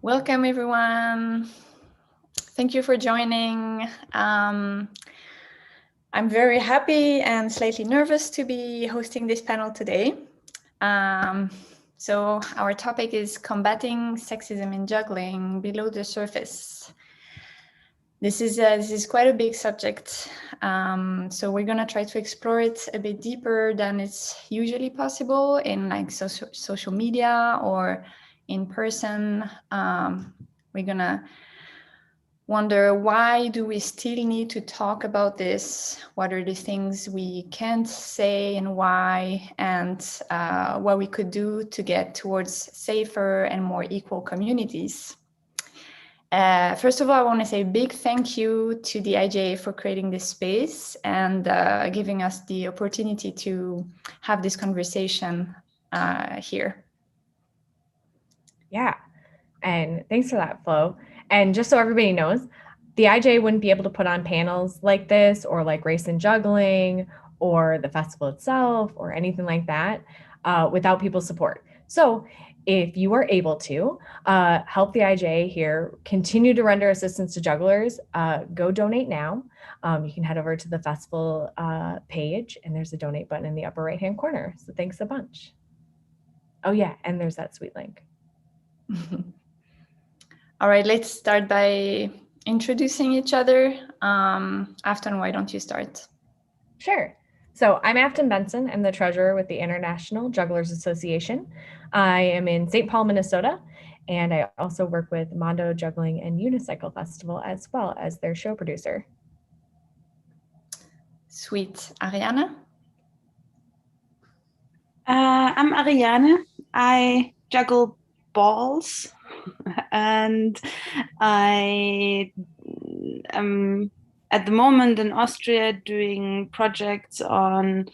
Welcome, everyone. Thank you for joining. I'm very happy and slightly nervous to be hosting this panel today. So our topic is combating sexism in juggling below the surface. This is quite a big subject. So we're gonna try to explore it a bit deeper than it's usually possible in like social media or in person. We're gonna wonder, why do we still need to talk about this? What are the things we can't say and why? And what we could do to get towards safer and more equal communities. First of all, I want to say a big thank you to the IJA for creating this space and giving us the opportunity to have this conversation here. Yeah, and thanks for that, Flo. And just so everybody knows, the IJA wouldn't be able to put on panels like this or like Race and Juggling or the festival itself or anything like that without people's support. So if you are able to help the IJA here continue to render assistance to jugglers, go donate now. You can head over to the festival page and there's a donate button in the upper right-hand corner. So thanks a bunch. Oh yeah, and there's that sweet link. All right, let's start by introducing each other. Afton, why don't you start? Sure. So I'm Afton Benson. I'm the treasurer with the International Jugglers Association. I am in St. Paul, Minnesota, and I also work with Mondo Juggling and Unicycle Festival as well as their show producer. Sweet. Ariane? I'm Ariane. I juggle balls and I am at the moment in Austria doing projects on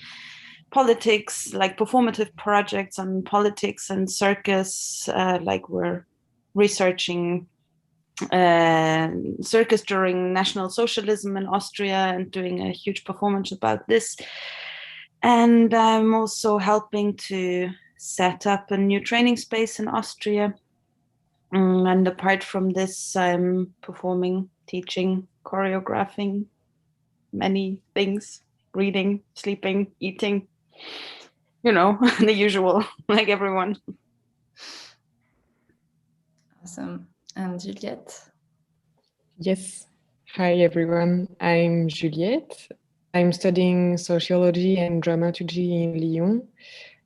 politics, like performative projects on politics and circus, like we're researching circus during National Socialism in Austria and doing a huge performance about this. And I'm also helping to set up a new training space in Austria. And apart from this, I'm performing, teaching, choreographing, many things, reading, sleeping, eating, you know, the usual, like everyone. Awesome. And Juliette? Yes. Hi, everyone. I'm Juliette. I'm studying sociology and dramaturgy in Lyon,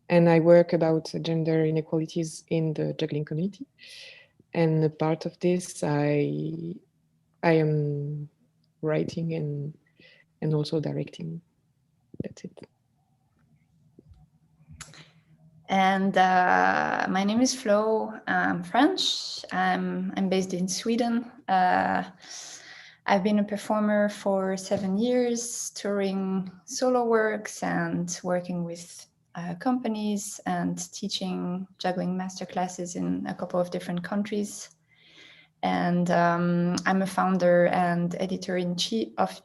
and I work about gender inequalities in the juggling community. And a part of this, I am writing and also directing. That's it. And my name is Flo. I'm French. I'm based in Sweden. I've been a performer for 7 years, touring solo works and working with companies and teaching juggling masterclasses in a couple of different countries. And I'm a founder and editor-in-chief of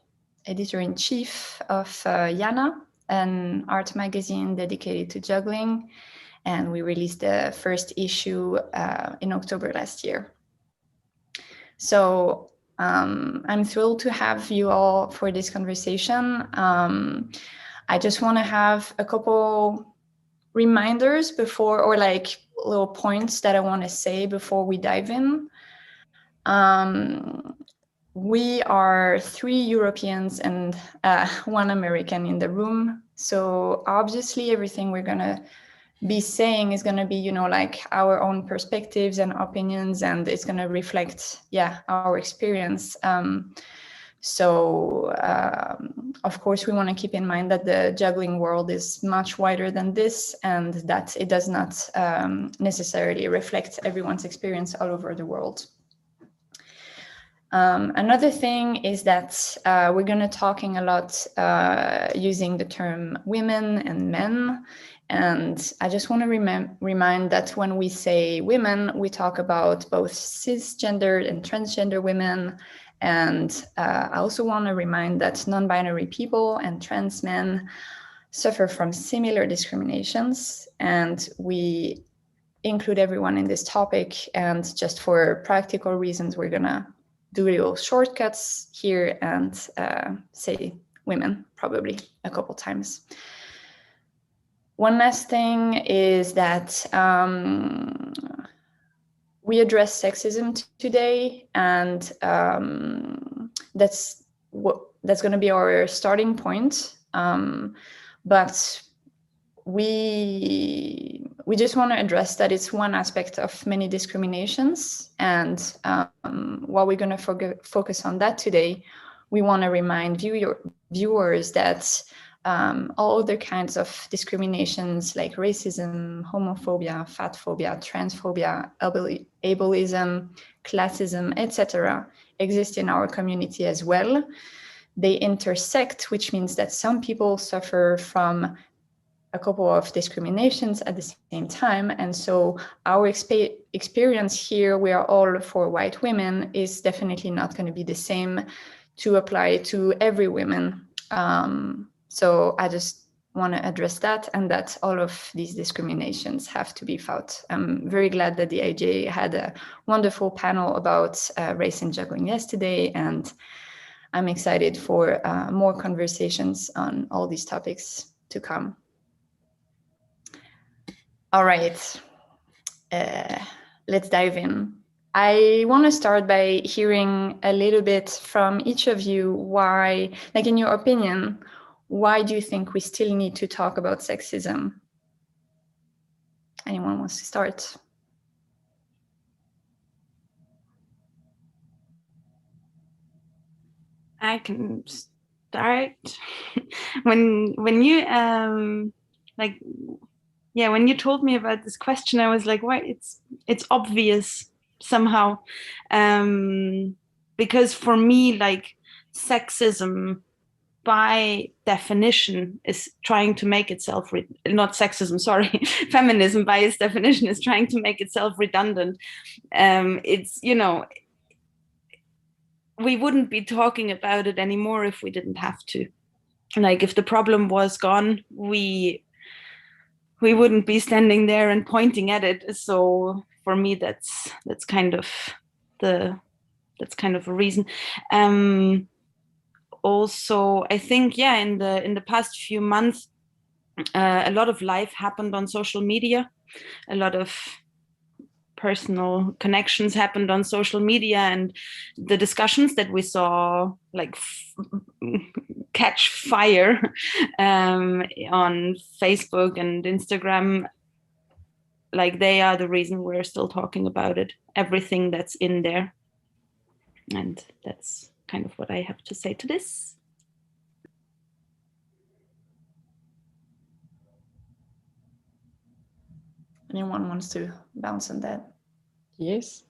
Yana, an art magazine dedicated to juggling. And we released the first issue in October last year. So I'm thrilled to have you all for this conversation. I just want to have a couple reminders before, or like little points that I want to say before we dive in. We are 3 Europeans and 1 American in the room. So obviously everything we're gonna be saying is gonna be, you know, like our own perspectives and opinions, and it's gonna reflect, our experience. Of course, we want to keep in mind that the juggling world is much wider than this, and that it does not necessarily reflect everyone's experience all over the world. Another thing is that we're going to talking a lot using the term women and men. And I just want to remind that when we say women, we talk about both cisgendered and transgender women. And I also want to remind that non-binary people and trans men suffer from similar discriminations. And we include everyone in this topic, and just for practical reasons, we're gonna do little shortcuts here and say women probably a couple times. One last thing is that we address sexism today, and that's going to be our starting point. But we just want to address that it's one aspect of many discriminations, and while we're going to focus on that today, we want to remind viewers that all other kinds of discriminations like racism, homophobia, fatphobia, transphobia, ableism, classism, etc. exist in our community as well. They intersect, which means that some people suffer from a couple of discriminations at the same time. And so our experience here, we are all for white women, is definitely not going to be the same to apply to every woman. So I just want to address that, and that all of these discriminations have to be fought. I'm very glad that the IJA had a wonderful panel about race and juggling yesterday, and I'm excited for more conversations on all these topics to come. All right, let's dive in. I want to start by hearing a little bit from each of you why, like in your opinion, why do you think we still need to talk about sexism? Anyone wants to start? I can start. when you when you told me about this question, I was like, "Why? It's obvious somehow," because for me, like, sexism by definition is trying to make itself not sexism, sorry, feminism by its definition is trying to make itself redundant. It's, you know, we wouldn't be talking about it anymore if we didn't have to. Like, if the problem was gone, we wouldn't be standing there and pointing at it. So for me, that's kind of a reason. Also, I think, yeah, in the past few months, a lot of life happened on social media. A lot of personal connections happened on social media, and the discussions that we saw like catch fire on Facebook and Instagram, like, they are the reason we're still talking about it, everything that's in there. And that's kind of what I have to say to this. Anyone wants to bounce on that? Yes.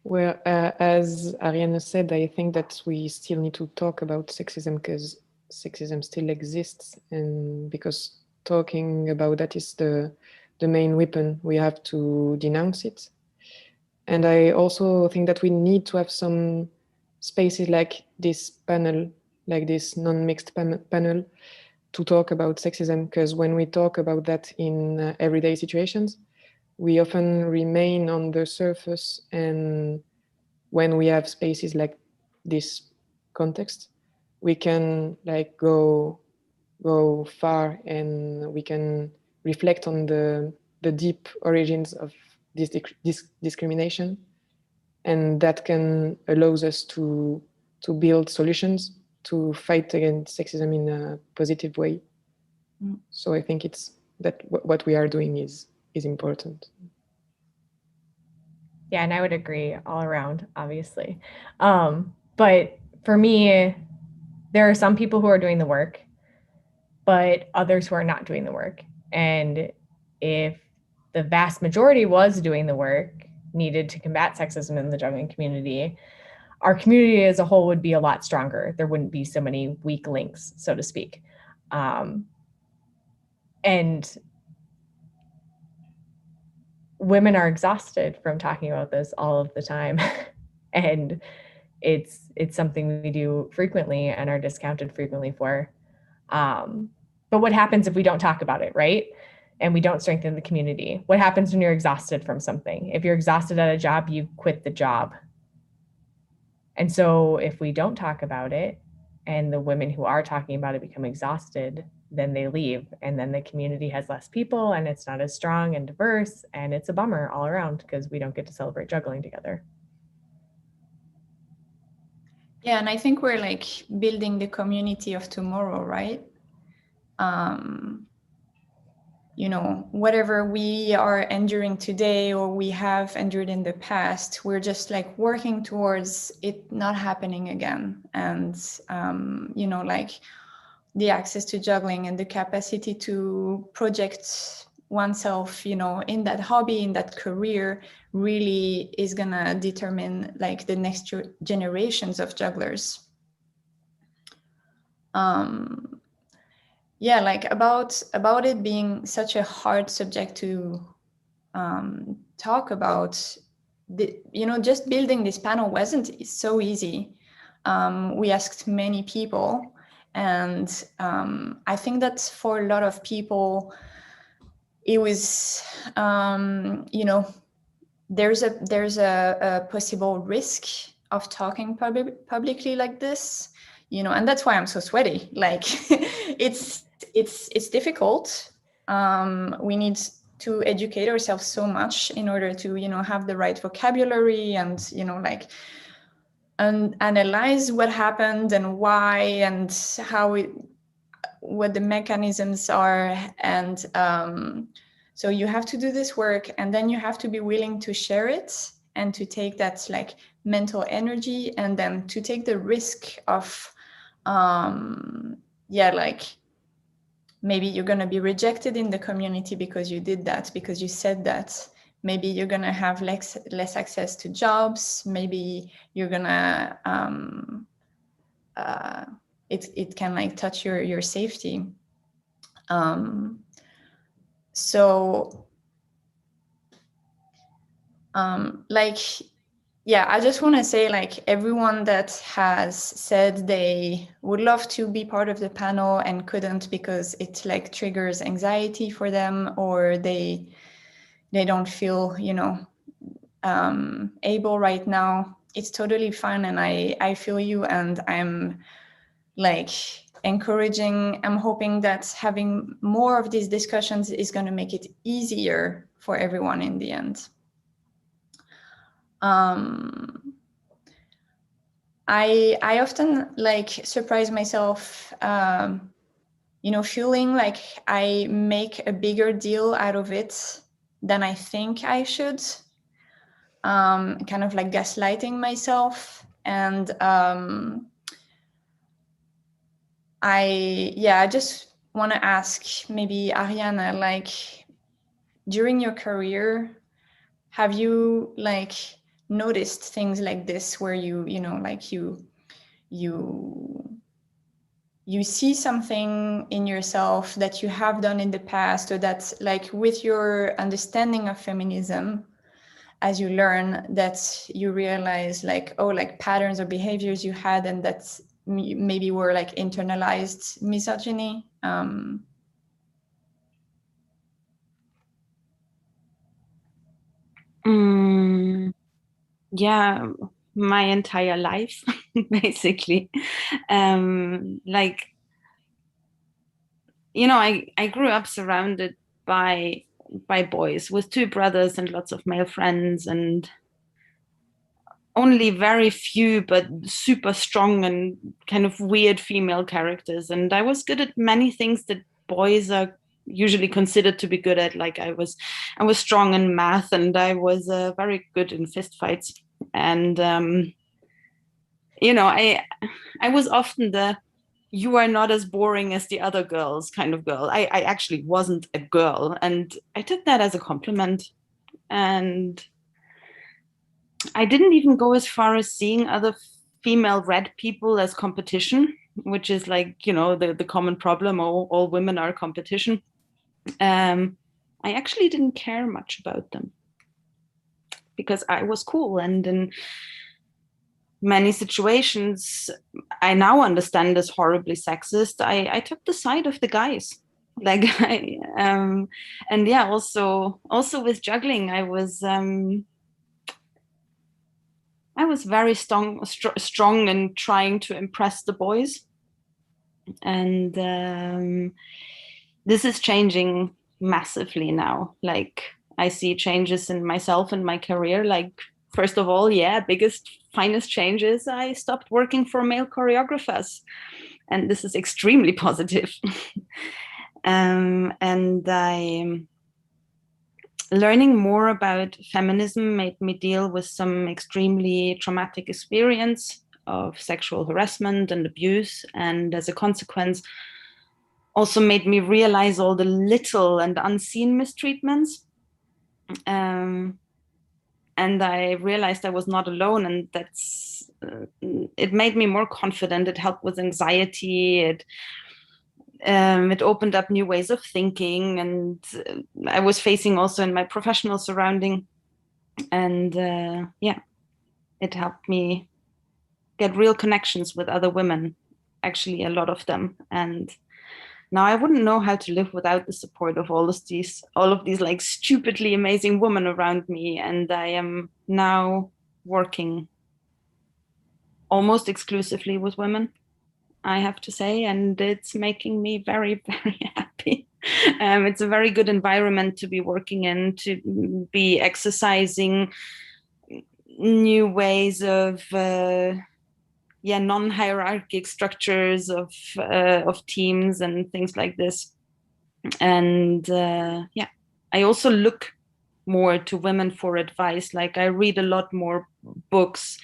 Well, as Ariane said, I think that we still need to talk about sexism because sexism still exists, and because talking about that is the main weapon. We have to denounce it. And I also think that we need to have some spaces like this panel, like this non-mixed panel, to talk about sexism, because when we talk about that in everyday situations, we often remain on the surface, and when we have spaces like this context, we can like go far, and we can reflect on the deep origins of this discrimination, and that can allows us to build solutions to fight against sexism in a positive way. So I think it's that what we are doing is important. Yeah, and I would agree all around, obviously. But for me, there are some people who are doing the work, but others who are not doing the work. And if the vast majority was doing the work needed to combat sexism in the juggling community, our community as a whole would be a lot stronger. There wouldn't be so many weak links, so to speak. And women are exhausted from talking about this all of the time. And it's something we do frequently and are discounted frequently for. But what happens if we don't talk about it, right? and we don't strengthen the community. What happens when you're exhausted from something? If you're exhausted at a job, you quit the job. And so if we don't talk about it, and the women who are talking about it become exhausted, then they leave, and then the community has less people, and it's not as strong and diverse, and it's a bummer all around because we don't get to celebrate juggling together. Yeah, and I think we're like building the community of tomorrow, right? You know, whatever we are enduring today or we have endured in the past, we're just like working towards it not happening again. And, you know, like the access to juggling and the capacity to project oneself, you know, in that hobby, in that career, really is gonna determine like the next generations of jugglers. Yeah, like about it being such a hard subject to talk about, you know, just building this panel wasn't so easy. We asked many people, and I think that for a lot of people, it was, you know, there's a possible risk of talking publicly like this, you know, and that's why I'm so sweaty. Like, it's difficult. We need to educate ourselves so much in order to, you know, have the right vocabulary and, you know, like, and analyze what happened and why and how what the mechanisms are. And so you have to do this work, and then you have to be willing to share it and to take that like mental energy, and then to take the risk of yeah, like maybe you're going to be rejected in the community because you did that, because you said that. Maybe you're going to have less access to jobs. Maybe you're going to it can like touch your safety. So like, yeah, I just want to say, like, everyone that has said they would love to be part of the panel and couldn't because it like triggers anxiety for them, or they don't feel, you know, able right now, it's totally fine. And I feel you, and I'm like encouraging, I'm hoping that having more of these discussions is going to make it easier for everyone in the end. I often like surprise myself, you know, feeling like I make a bigger deal out of it than I think I should, kind of like gaslighting myself. And I just want to ask maybe Ariane, like, during your career, have you like noticed things like this where you know, like you see something in yourself that you have done in the past, or that's like with your understanding of feminism, as you learn, that you realize like, oh, like patterns or behaviors you had, and that's maybe were like internalized misogyny? Yeah, my entire life, basically. Like, you know, I grew up surrounded by boys, with 2 brothers and lots of male friends, and only very few but super strong and kind of weird female characters. And I was good at many things that boys are usually considered to be good at. Like I was strong in math, and I was very good in fist fights. And you know, I was often the "you are not as boring as the other girls" kind of girl. I actually wasn't a girl, and I took that as a compliment. And I didn't even go as far as seeing other female red people as competition, which is like, you know, the common problem. All women are competition. I actually didn't care much about them because I was cool. And in many situations I now understand as horribly sexist, I took the side of the guys. Like and yeah, also with juggling, I was very strong in trying to impress the boys, and this is changing massively now. Like, I see changes in myself and my career. Like, first of all, biggest, finest changes, I stopped working for male choreographers, and this is extremely positive. And learning more about feminism made me deal with some extremely traumatic experience of sexual harassment and abuse, and as a consequence also made me realize all the little and unseen mistreatments. And I realized I was not alone, and that's it made me more confident. It helped with anxiety. It opened up new ways of thinking, and I was facing also in my professional surrounding, and it helped me get real connections with other women, actually a lot of them. And now I wouldn't know how to live without the support of all of these like stupidly amazing women around me. And I am now working almost exclusively with women, I have to say, and it's making me very, very happy. It's a very good environment to be working in, to be exercising new ways of non-hierarchic structures of teams and things like this. And I also look more to women for advice. Like, I read a lot more books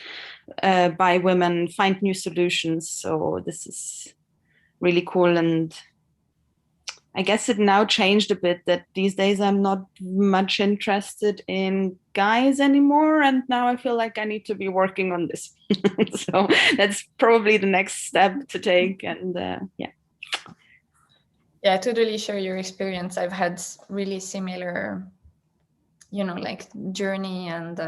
by women, find new solutions. So this is really cool. And I guess it now changed a bit, that these days I'm not much interested in guys anymore. And now I feel like I need to be working on this. So that's probably the next step to take. And Yeah, I totally share your experience. I've had really similar, like journey, and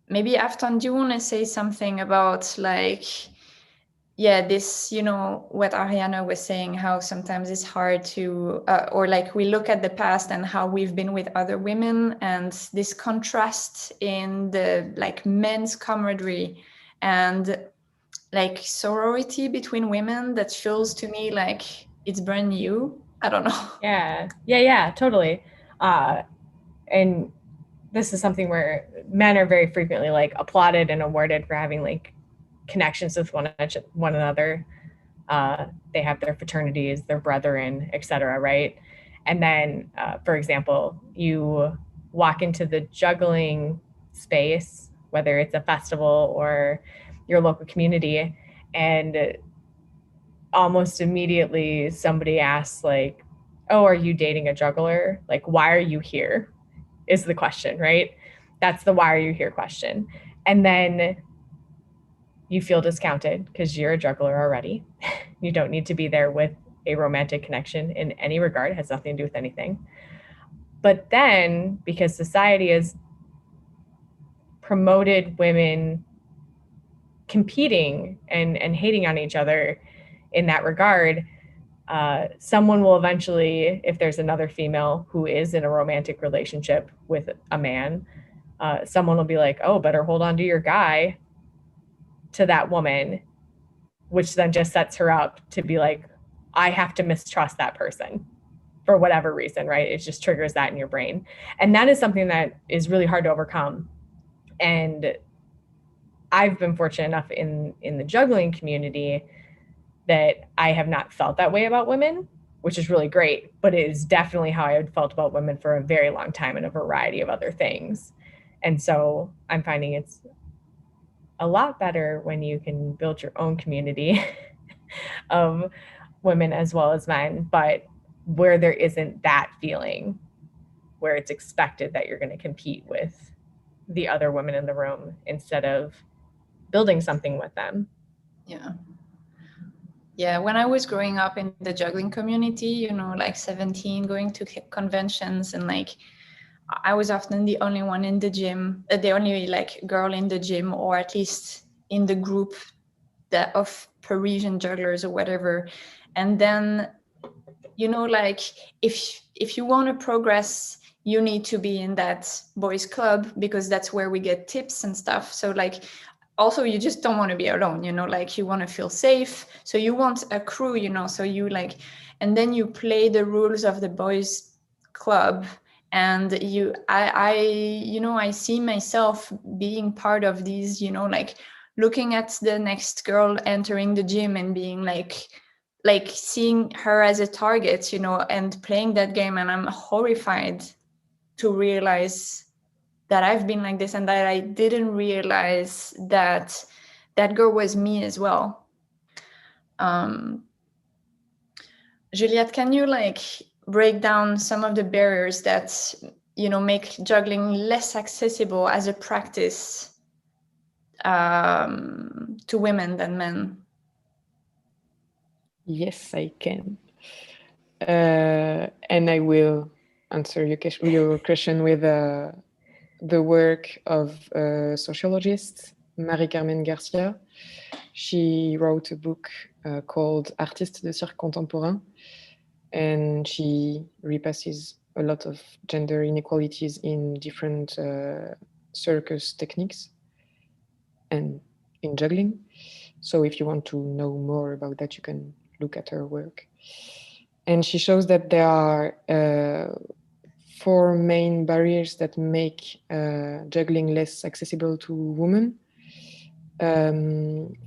maybe Afton, do you want to say something about like, this, what Ariane was saying, how sometimes it's hard to, or like we look at the past and how we've been with other women, and this contrast in the like men's camaraderie and like sorority between women that feels to me like it's brand new. I don't know. Yeah, totally. And this is something where men are very frequently like applauded and awarded for having like connections with one another. They have their fraternities, their brethren, etc., right? And then, for example, you walk into the juggling space, whether it's a festival or your local community, and almost immediately somebody asks like, oh, are you dating a juggler? Like, why are you here? Is the question, right? That's the why are you here question. And then you feel discounted because you're a juggler already. You don't need to be there with a romantic connection in any regard. It has nothing to do with anything. But then, because society has promoted women competing and hating on each other in that regard, someone will eventually, if there's another female who is in a romantic relationship with a man, someone will be like, oh, better hold on to your guy, to that woman, which then just sets her up to be like, I have to mistrust that person for whatever reason, right? It just triggers that in your brain. And that is something that is really hard to overcome. And I've been fortunate enough in the juggling community that I have not felt that way about women, which is really great, but it is definitely how I had felt about women for a very long time in a variety of other things. And so I'm finding it's a lot better when you can build your own community of women as well as men, but where there isn't that feeling, where it's expected that you're going to compete with the other women in the room instead of building something with them. Yeah, when I was growing up in the juggling community, like 17, going to conventions, and like I was often the only one in the gym, the only like girl in the gym, or at least in the group of Parisian jugglers or whatever. And then, you know, like if you want to progress, you need to be in that boys club because that's where we get tips and stuff. So like, also you just don't want to be alone, you know, like you want to feel safe. So you want a crew, you know, so you like, and then you play the rules of the boys club. And I see myself being part of these, you know, like looking at the next girl entering the gym and being like seeing her as a target, you know, and playing that game. And I'm horrified to realize that I've been like this and that I didn't realize that that girl was me as well. Juliette, can you like break down some of the barriers that, you know, make juggling less accessible as a practice to women than men? Yes, I can. And I will answer your question with the work of a sociologist, Maria Carmen Garcia. She wrote a book called Artistes de cirque contemporain, and she repasses a lot of gender inequalities in different circus techniques and in juggling. So if you want to know more about that, you can look at her work. And she shows that there are 4 main barriers that make juggling less accessible to women.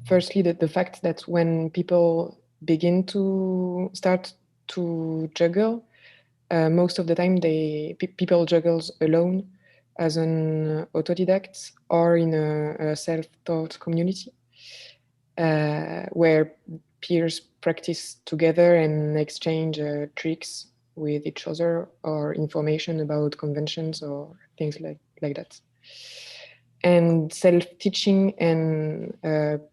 Firstly, the fact that when people begin to start to juggle, most of the time people juggles alone as an autodidact or in a self-taught community where peers practice together and exchange tricks with each other or information about conventions or things like that. And self-teaching and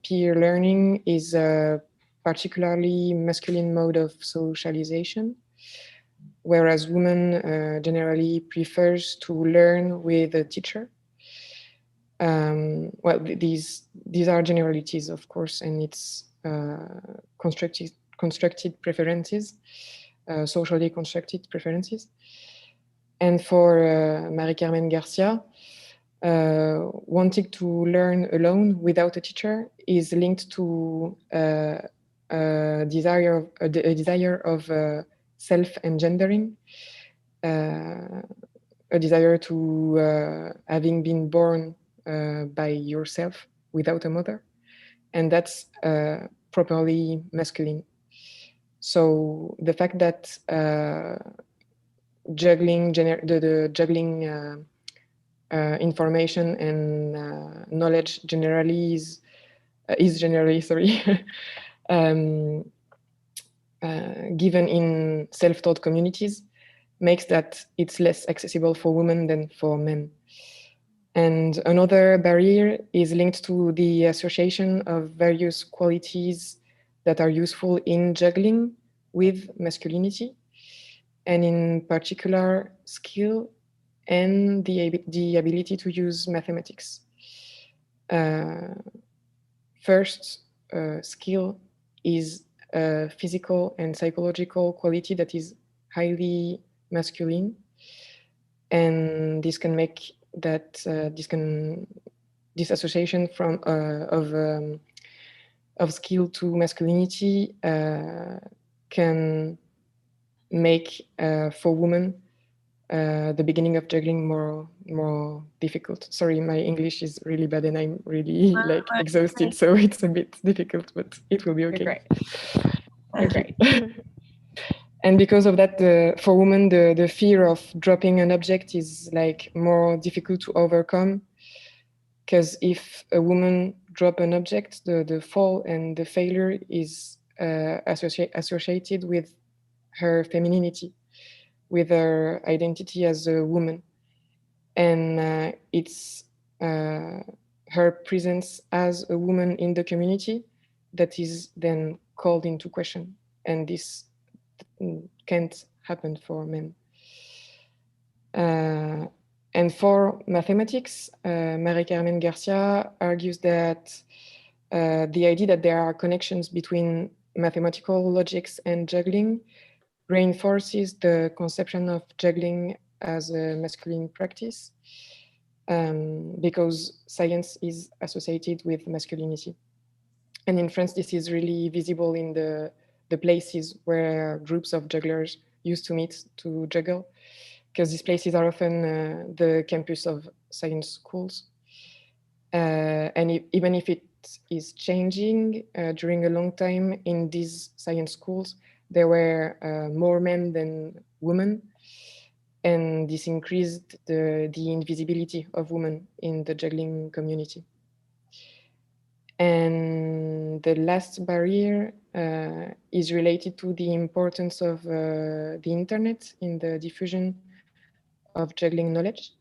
peer learning is a particularly masculine mode of socialization, whereas women generally prefers to learn with a teacher. Well, these are generalities, of course, and it's constructed preferences, socially constructed preferences. And for Maria Carmen Garcia, wanting to learn alone without a teacher is linked to a desire of self-engendering, a desire to having been born by yourself without a mother, and that's properly masculine. So the fact that juggling the juggling information and knowledge generally is generally given in self-taught communities makes that it's less accessible for women than for men. And another barrier is linked to the association of various qualities that are useful in juggling with masculinity, and in particular skill and the ability to use mathematics. First, skill is a physical and psychological quality that is highly masculine, and this can make that this association from of skill to masculinity can make for women the beginning of juggling more difficult. Sorry, my English is really bad and I'm really like exhausted, so it's a bit difficult, but it will be okay. You're great. You're great. And because of that, for women, the fear of dropping an object is like more difficult to overcome. Because if a woman drop an object, the fall and the failure is associated with her femininity, with her identity as a woman. And it's her presence as a woman in the community that is then called into question. And this can't happen for men. And for mathematics, Maria Carmen Garcia argues that the idea that there are connections between mathematical logics and juggling reinforces the conception of juggling as a masculine practice, because science is associated with masculinity. And in France, this is really visible in the places where groups of jugglers used to meet to juggle, because these places are often the campus of science schools. And even if it is changing, during a long time in these science schools, there were more men than women. And this increased the invisibility of women in the juggling community. And the last barrier is related to the importance of the internet in the diffusion of juggling knowledge.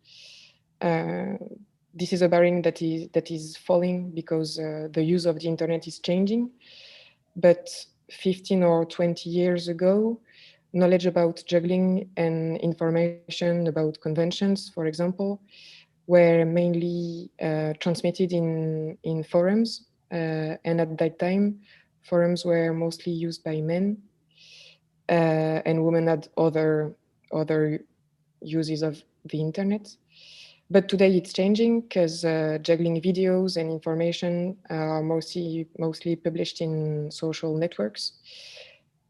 This is a barrier that is falling because the use of the internet is changing. But 15 or 20 years ago, knowledge about juggling and information about conventions, for example, were mainly transmitted in forums. And at that time, forums were mostly used by men, and women had other uses of the internet. But today it's changing because juggling videos and information are mostly published in social networks.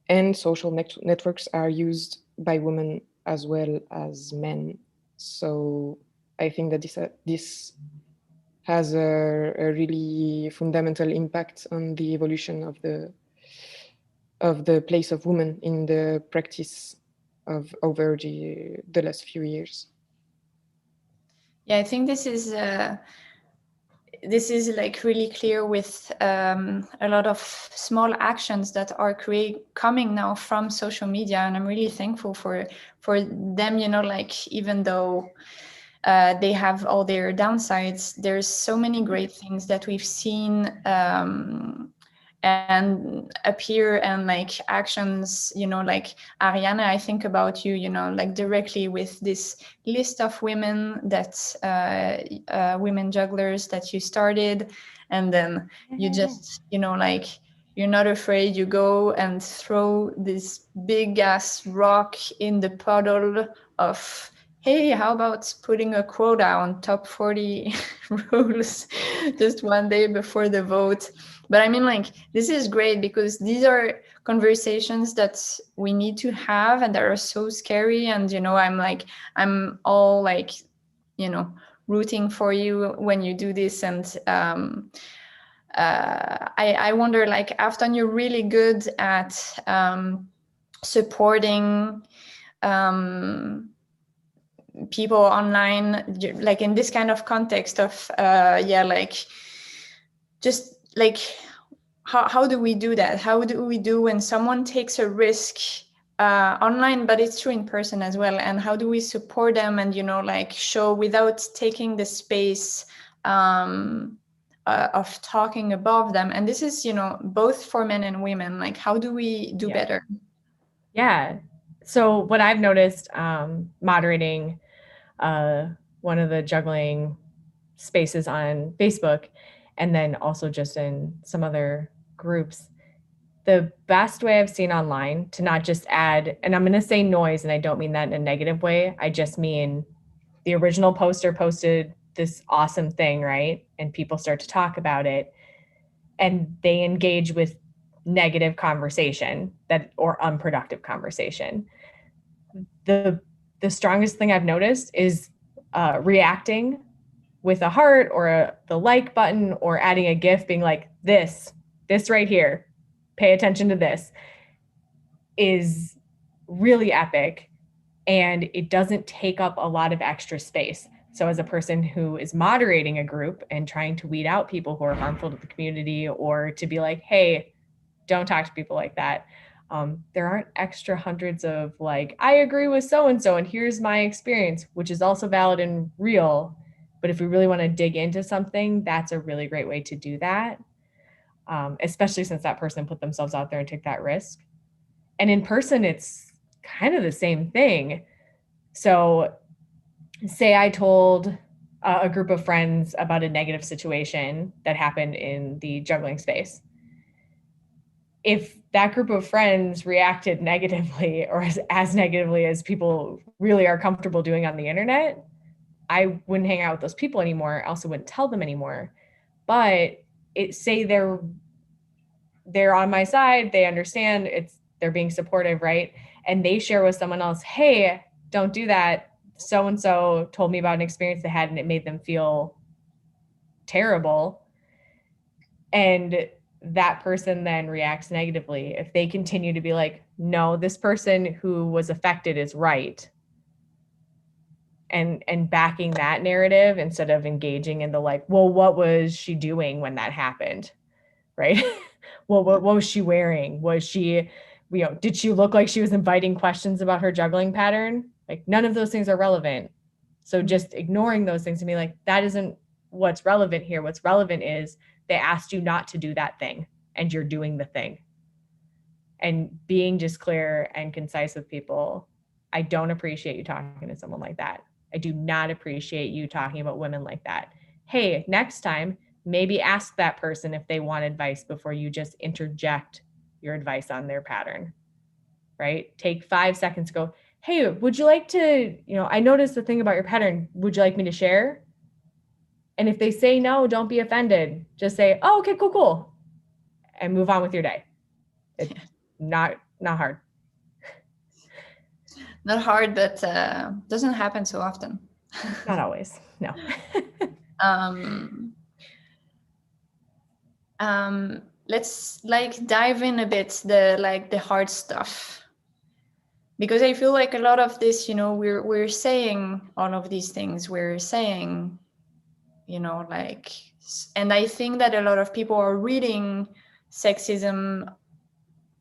And social networks are used by women as well as men. So I think that this has a really fundamental impact on the evolution of the place of women in the practice of over the last few years. Yeah, I think this is like really clear with a lot of small actions that are coming now from social media, and I'm really thankful for them. You know, like even though they have all their downsides, there's so many great things that we've seen and appear, and like actions, you know, like Ariane, I think about you, you know, like directly with this list of women that women jugglers that you started, and then you just, you know, like you're not afraid, you go and throw this big ass rock in the puddle of, hey, how about putting a quota on top 40 rules just one day before the vote? But I mean, like, this is great because these are conversations that we need to have and that are so scary. And, you know, I'm all like, you know, rooting for you when you do this. And I wonder, like, Afton, you're really good at supporting people online, like in this kind of context of like just like how do we do that? How do we do when someone takes a risk online, but it's true in person as well? And how do we support them and, you know, like show without taking the space of talking above them? And this is, you know, both for men and women. Like, how do we do better? Yeah. So what I've noticed moderating one of the juggling spaces on Facebook, and then also just in some other groups, the best way I've seen online to not just add, and I'm going to say noise, and I don't mean that in a negative way. I just mean the original poster posted this awesome thing, right? And people start to talk about it, and they engage with negative conversation or unproductive conversation. The strongest thing I've noticed is reacting with a heart or the like button, or adding a GIF being like, this right here, pay attention to this, is really epic. And it doesn't take up a lot of extra space. So as a person who is moderating a group and trying to weed out people who are harmful to the community, or to be like, hey, don't talk to people like that, there aren't extra hundreds of like, I agree with so-and-so and here's my experience, which is also valid and real. But if we really want to dig into something, that's a really great way to do that, especially since that person put themselves out there and took that risk. And in person, it's kind of the same thing. So say I told a group of friends about a negative situation that happened in the juggling space. If that group of friends reacted negatively or as negatively as people really are comfortable doing on the internet, I wouldn't hang out with those people anymore. I also wouldn't tell them anymore. But say they're on my side, they understand, they're being supportive, right? And they share with someone else, hey, don't do that. So-and-so told me about an experience they had and it made them feel terrible. And that person then reacts negatively. If they continue to be like, no, this person who was affected is right, and backing that narrative instead of engaging in the like, well, what was she doing when that happened, right? Well, what was she wearing? Was she, did she look like she was inviting questions about her juggling pattern? Like, none of those things are relevant. So just ignoring those things and be like, that isn't what's relevant here. What's relevant is they asked you not to do that thing and you're doing the thing. And being just clear and concise with people. I don't appreciate you talking to someone like that. I do not appreciate you talking about women like that. Hey, next time, maybe ask that person if they want advice before you just interject your advice on their pattern, right? Take 5 seconds to go, hey, would you like to, I noticed the thing about your pattern. Would you like me to share? And if they say no, don't be offended. Just say, oh, okay, cool. And move on with your day. It's not hard. Not hard, but doesn't happen so often. Not always, no. Let's dive in a bit the hard stuff, because I feel like a lot of this, we're saying all of these things. We're saying, and I think that a lot of people are reading sexism,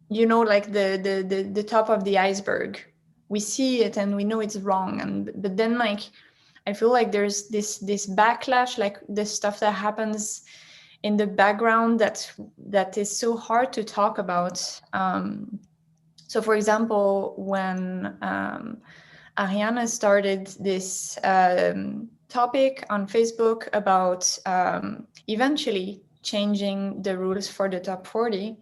the top of the iceberg. We see it and we know it's wrong, but then I feel like there's this backlash, like the stuff that happens in the background that is so hard to talk about. So for example, when Ariane started this topic on Facebook about eventually changing the rules for the top 40,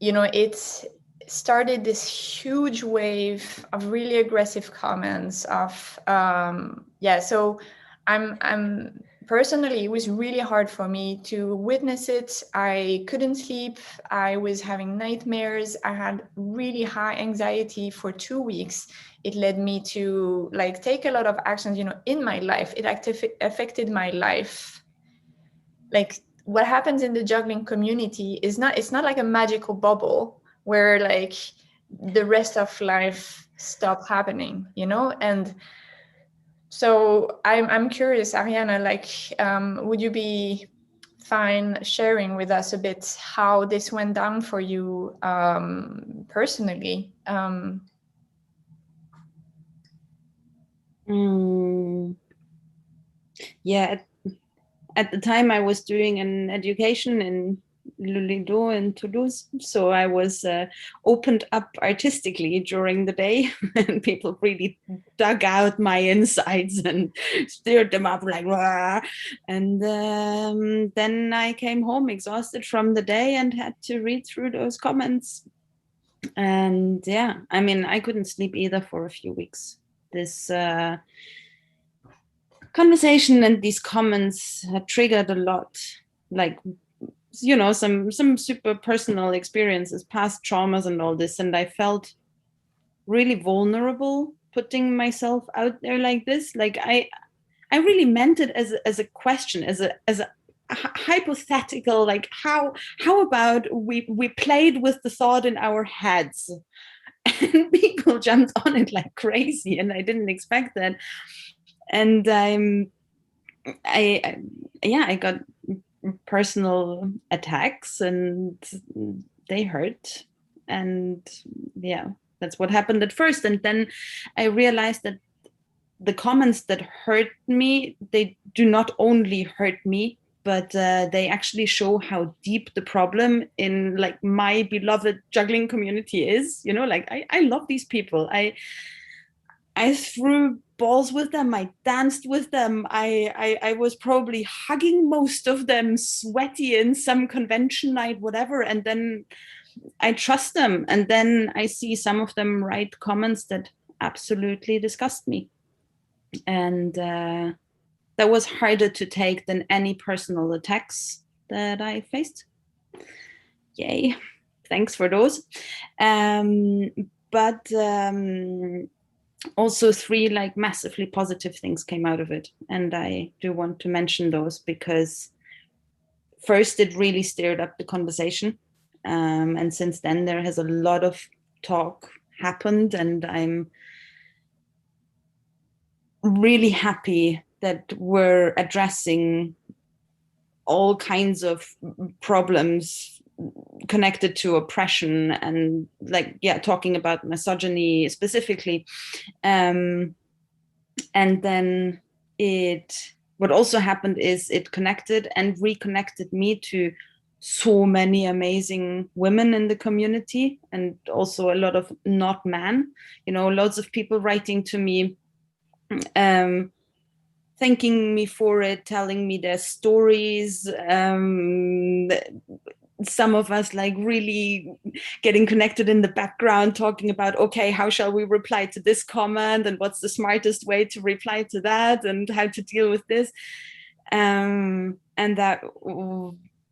it started this huge wave of really aggressive comments of so I'm personally, it was really hard for me to witness it. I couldn't sleep. I was having nightmares. I had really high anxiety for 2 weeks. It led me to take a lot of actions, in my life. It affected my life. What happens in the juggling community it's not like a magical bubble where the rest of life stopped happening, and so I'm curious, Ariane, would you be fine sharing with us a bit how this went down for you personally? Yeah, at the time I was doing an education in Lido in Toulouse, so I was opened up artistically during the day, and people really dug out my insides and stirred them up rah. And then I came home exhausted from the day and had to read through those comments. And I couldn't sleep either for a few weeks. This conversation and these comments had triggered a lot, some super personal experiences, past traumas and all this, and I felt really vulnerable putting myself out there like this. I really meant it as a question, as a hypothetical, how about we played with the thought in our heads, and people jumped on it like crazy, and I didn't expect that. And I got personal attacks, and they hurt, and that's what happened at first. And then I realized that the comments that hurt me, they do not only hurt me, but they actually show how deep the problem in my beloved juggling community is. I love these people. I threw balls with them. I danced with them. I was probably hugging most of them, sweaty in some convention night, whatever. And then I trust them. And then I see some of them write comments that absolutely disgust me. And that was harder to take than any personal attacks that I faced. Yay. Thanks for those. But also 3 like massively positive things came out of it. And I do want to mention those because first, it really stirred up the conversation. And since then, there has a lot of talk happened, and I'm really happy that we're addressing all kinds of problems connected to oppression and like, yeah, talking about misogyny specifically. And then what also happened is it connected and reconnected me to so many amazing women in the community, and also a lot of not men, lots of people writing to me, thanking me for it, telling me their stories. Some of us like really getting connected in the background, talking about, okay, how shall we reply to this comment, and what's the smartest way to reply to that, and how to deal with this. And that,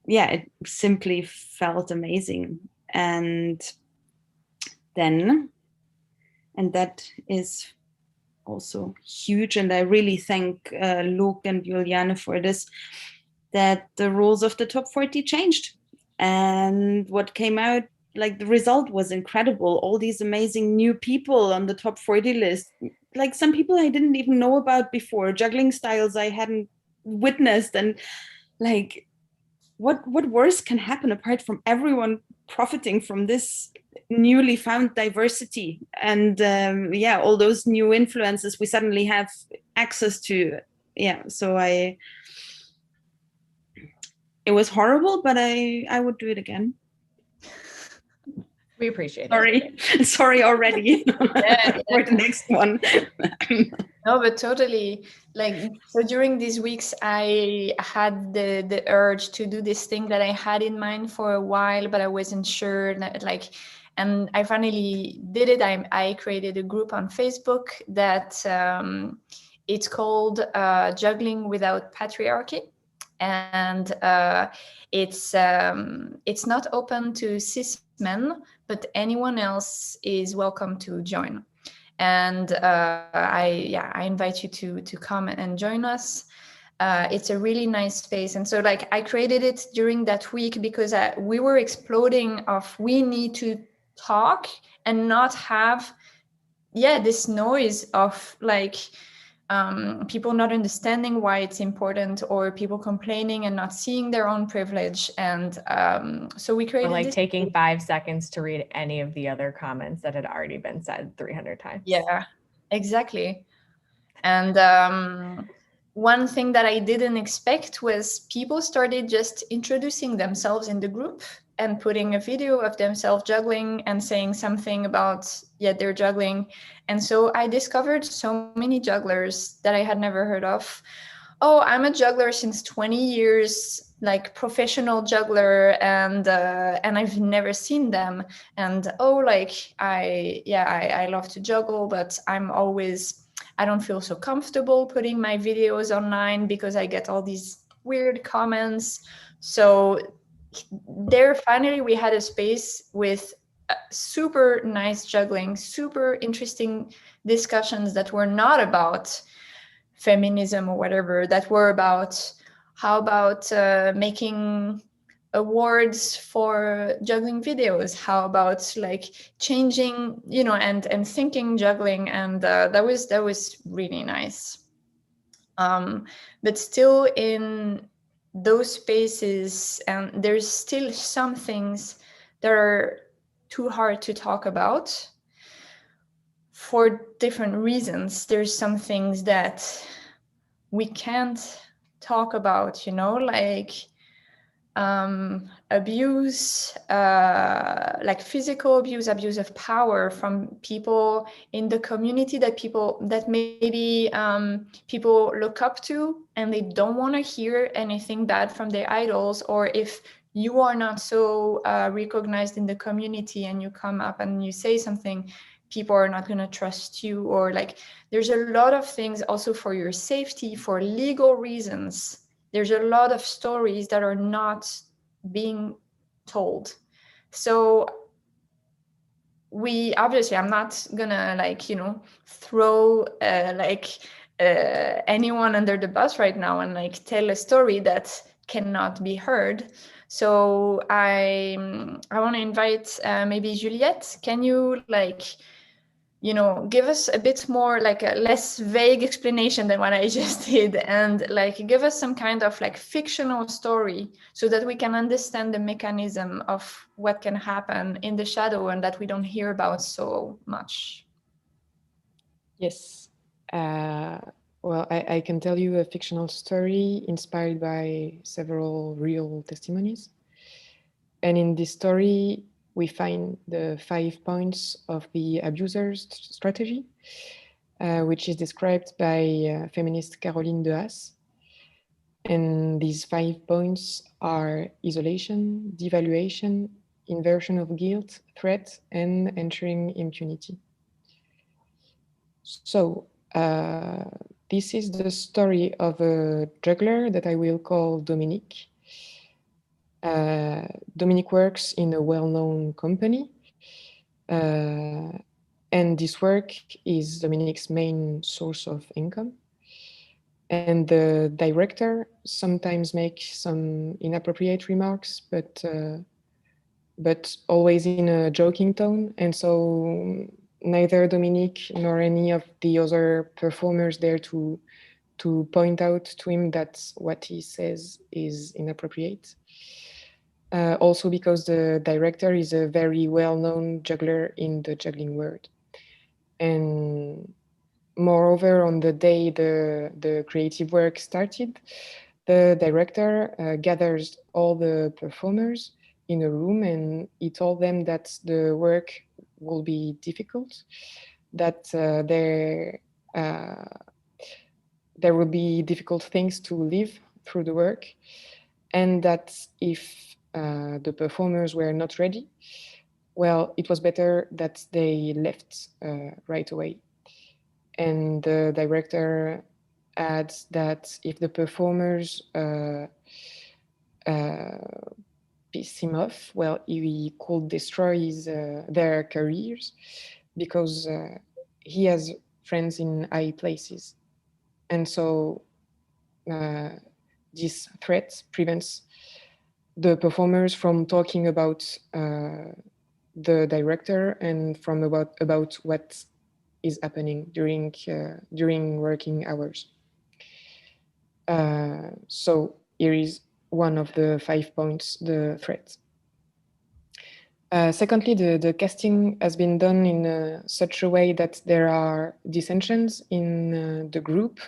yeah, it simply felt amazing. And that is also huge. And I really thank Luke and Juliane for this, that the rules of the top 40 changed. And what came out, like the result was incredible. All these amazing new people on the top 40 list, like some people I didn't even know about before, juggling styles I hadn't witnessed. And like, what worse can happen apart from everyone profiting from this newly found diversity and yeah, all those new influences we suddenly have access to. Yeah, so it was horrible, but I would do it again. We appreciate it. Sorry already. Yeah. For the next one. No, but totally. Like, so during these weeks, I had the urge to do this thing that I had in mind for a while, but I wasn't sure. Like, and I finally did it. I created a group on Facebook that it's called Juggling Without Patriarchy. And it's not open to cis men, but anyone else is welcome to join. And I invite you to come and join us. It's a really nice space. And so like I created it during that week because we were exploding of we need to talk and not have this noise of like people not understanding why it's important, or people complaining and not seeing their own privilege. And so we created like this taking 5 seconds to read any of the other comments that had already been said 300 times. Yeah, exactly. And one thing that I didn't expect was people started just introducing themselves in the group and putting a video of themselves juggling and saying something about they're juggling. And so I discovered so many jugglers that I had never heard of. Oh, I'm a juggler since 20 years, like professional juggler, and I've never seen them. And oh, like I love to juggle, but I don't feel so comfortable putting my videos online because I get all these weird comments. So there, finally, we had a space with super nice juggling, super interesting discussions that were not about feminism or whatever, that were about how about making awards for juggling videos, how about like changing, and thinking juggling. And that was really nice. But still in those spaces, and there's still some things that are too hard to talk about for different reasons. There's some things that we can't talk about, like abuse, like physical abuse, abuse of power from people in the community that maybe people look up to, and they don't want to hear anything bad from their idols. Or if you are not so recognized in the community and you come up and you say something, people are not going to trust you. Or like, there's a lot of things also for your safety, for legal reasons. There's a lot of stories that are not being told. So we obviously, I'm not gonna like, you know, throw anyone under the bus right now and like tell a story that cannot be heard. So I want to invite maybe Juliette. Can you like, you know, give us a bit more like a less vague explanation than what I just did, and like give us some kind of like fictional story so that we can understand the mechanism of what can happen in the shadow and that we don't hear about so much. Yes. Well, I can tell you a fictional story inspired by several real testimonies. And in this story, we find the 5 points of the abuser's strategy, which is described by feminist Caroline de Haas. And these 5 points are isolation, devaluation, inversion of guilt, threat, and entering impunity. So this is the story of a juggler that I will call Dominique. Dominique works in a well-known company, and this work is Dominique's main source of income. And the director sometimes makes some inappropriate remarks, but always in a joking tone. And so neither Dominique nor any of the other performers there to point out to him that what he says is inappropriate. Also because the director is a very well-known juggler in the juggling world. And moreover, on the day the creative work started, the director gathers all the performers in a room, and he told them that the work will be difficult, that there will be difficult things to live through the work, and that if the performers were not ready, well, it was better that they left right away. And the director adds that if the performers piss him off, well, he could destroy their careers, because he has friends in high places. And so this threat prevents the performers from talking about the director and from about what is happening during working hours. So here is one of the 5 points, the threat. Secondly, the casting has been done in such a way that there are dissensions in the group.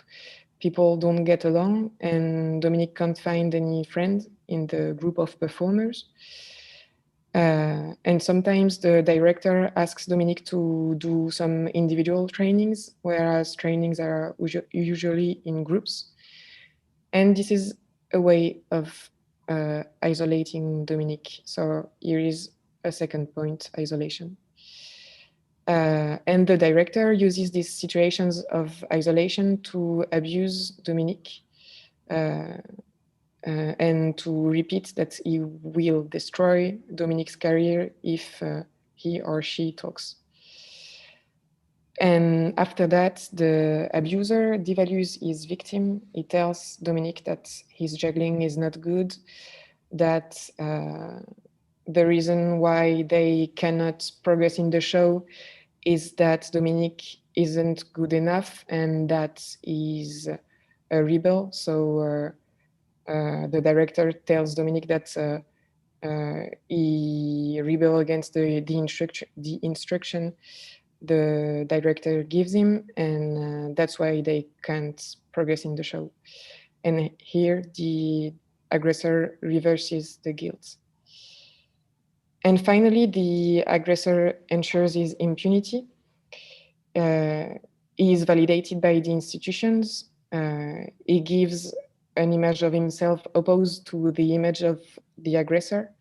People don't get along, and Dominique can't find any friend in the group of performers. And sometimes the director asks Dominique to do some individual trainings, whereas trainings are usually in groups. And this is a way of isolating Dominique. So here is a second point, isolation. And the director uses these situations of isolation to abuse Dominique and to repeat that he will destroy Dominique's career if he or she talks. And after that, the abuser devalues his victim. He tells Dominique that his juggling is not good, that the reason why they cannot progress in the show is that Dominique isn't good enough and that he's a rebel. So the director tells Dominique that he rebel against the instruction the director gives him, and that's why they can't progress in the show. And here the aggressor reverses the guilt. And finally, the aggressor ensures his impunity. He is validated by the institutions. He gives an image of himself opposed to the image of the aggressor,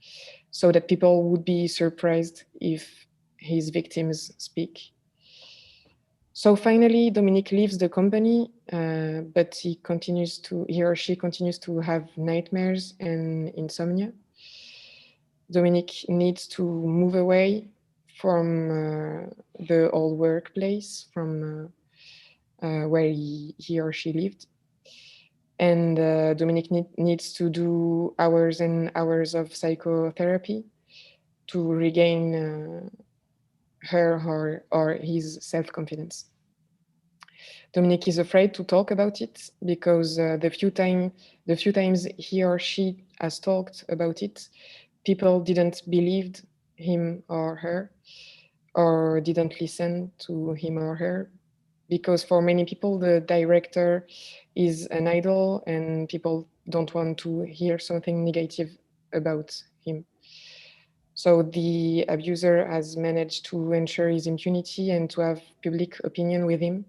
so that people would be surprised if his victims speak. So finally, Dominique leaves the company, but he or she continues to have nightmares and insomnia. Dominique needs to move away from the old workplace, from where he or she lived. And Dominique needs to do hours and hours of psychotherapy to regain her or his self-confidence. Dominique is afraid to talk about it because the few times he or she has talked about it, people didn't believe him or her, or didn't listen to him or her, because for many people the director is an idol and people don't want to hear something negative about him. So the abuser has managed to ensure his impunity and to have public opinion with him.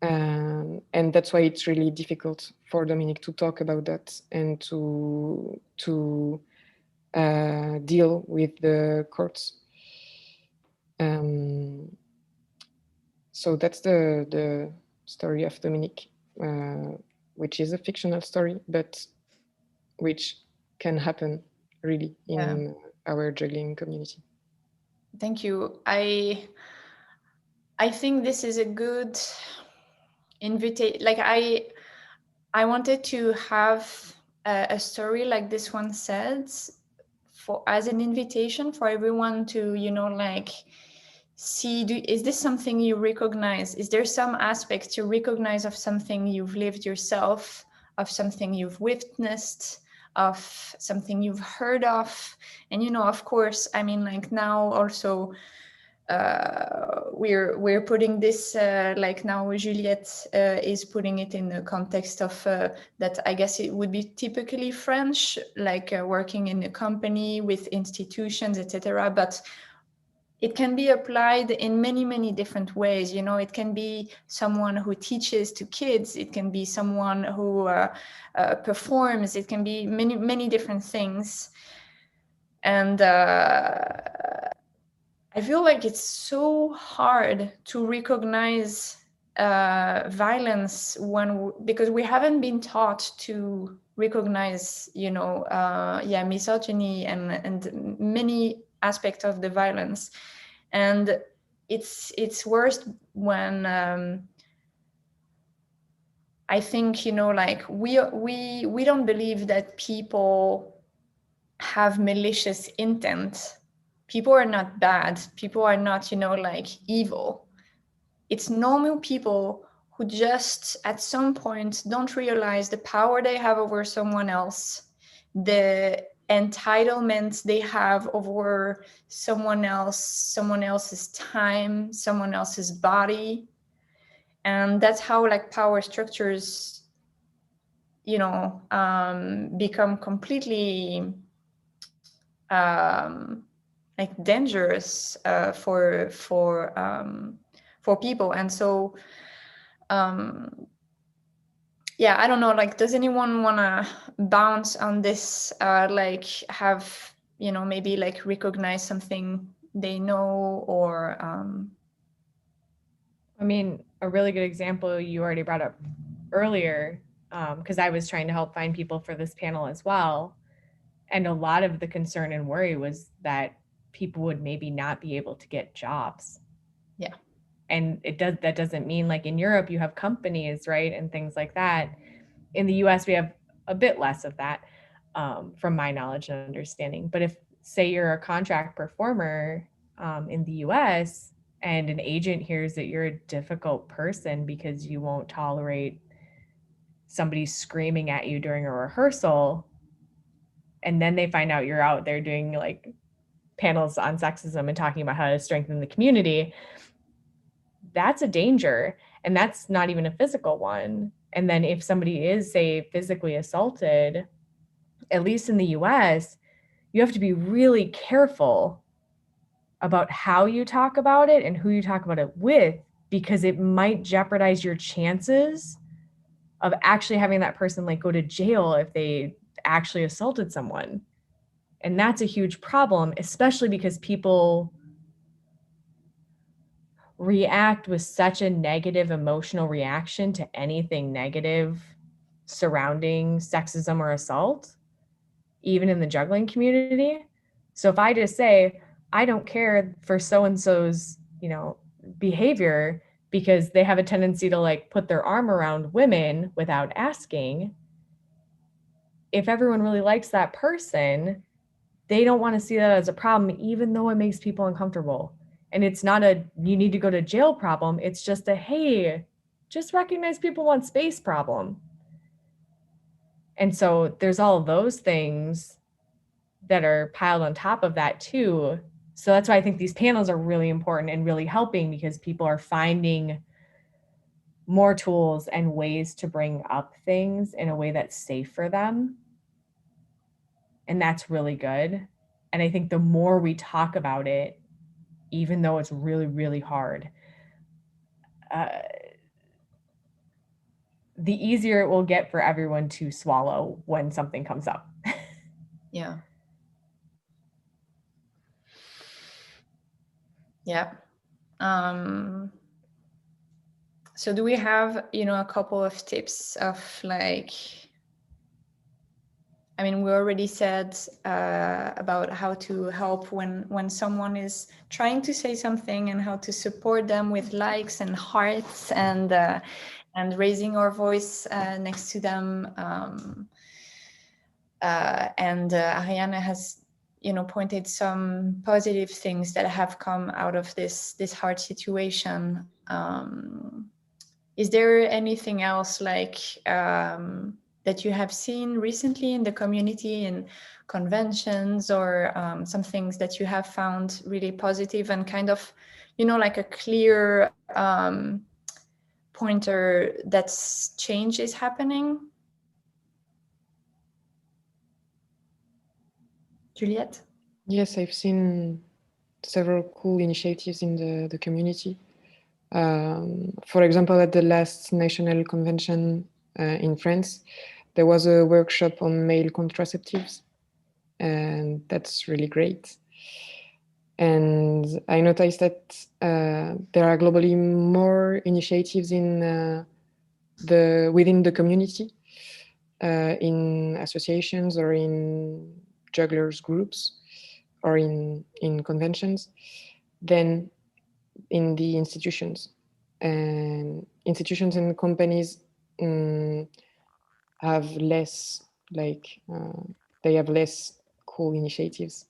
And that's why it's really difficult for Dominique to talk about that and to deal with the courts. So that's the story of Dominique, which is a fictional story, but which can happen really in our juggling community. Thank you. I think this is a good invitation. Like I wanted to have a story like this one says as an invitation for everyone to, like, see, is this something you recognize? Is there some aspect you recognize of something you've lived yourself, of something you've witnessed, of something you've heard of? And, of course, I mean, like now also we're putting this like now Juliette is putting it in the context of that I guess it would be typically French, like working in a company with institutions, etc. But it can be applied in many different ways. It can be someone who teaches to kids. It can be someone who performs. It can be many different things. And I feel like it's so hard to recognize violence because we haven't been taught to recognize, misogyny and many aspects of the violence. And it's worse when I think, like we don't believe that people have malicious intent. People are not bad. People are not, like evil. It's normal people who just at some point don't realize the power they have over someone else, the entitlement they have over someone else's time, someone else's body. And that's how like power structures, become completely like dangerous for people. And so I don't know, like, does anyone want to bounce on this, like have maybe like recognize something they know, or I mean, a really good example you already brought up earlier, because I was trying to help find people for this panel as well. And a lot of the concern and worry was that people would maybe not be able to get jobs. Yeah. And that doesn't mean, like in Europe, you have companies, right? And things like that. In the US, we have a bit less of that, from my knowledge and understanding. But if, say, you're a contract performer in the US and an agent hears that you're a difficult person because you won't tolerate somebody screaming at you during a rehearsal, and then they find out you're out there doing like panels on sexism and talking about how to strengthen the community, that's a danger. And that's not even a physical one. And then if somebody is, say, physically assaulted at least in the US, you have to be really careful about how you talk about it and who you talk about it with, because it might jeopardize your chances of actually having that person like go to jail if they actually assaulted someone. And that's a huge problem, especially because people react with such a negative emotional reaction to anything negative surrounding sexism or assault, even in the juggling community. So if I just say, I don't care for so-and-so's, behavior because they have a tendency to like put their arm around women without asking, if everyone really likes that person, they don't want to see that as a problem, even though it makes people uncomfortable. And it's not a, you need to go to jail problem. It's just a, hey, just recognize people want space problem. And so there's all of those things that are piled on top of that too. So that's why I think these panels are really important and really helping, because people are finding more tools and ways to bring up things in a way that's safe for them. And that's really good. And I think the more we talk about it, even though it's really, really hard, the easier it will get for everyone to swallow when something comes up. Yeah. Yeah. So do we have, a couple of tips of like, I mean, we already said about how to help when someone is trying to say something, and how to support them with likes and hearts, and raising our voice next to them. And Ariane has, pointed some positive things that have come out of this hard situation. Is there anything else like that you have seen recently in the community, in conventions, or some things that you have found really positive and kind of, like a clear pointer that change is happening? Juliette? Yes, I've seen several cool initiatives in the community. For example, at the last national convention in France, there was a workshop on male contraceptives, and that's really great. And I noticed that there are globally more initiatives within the community, in associations or in jugglers groups or in conventions, than in the institutions. And institutions and companies have less, they have less cool initiatives.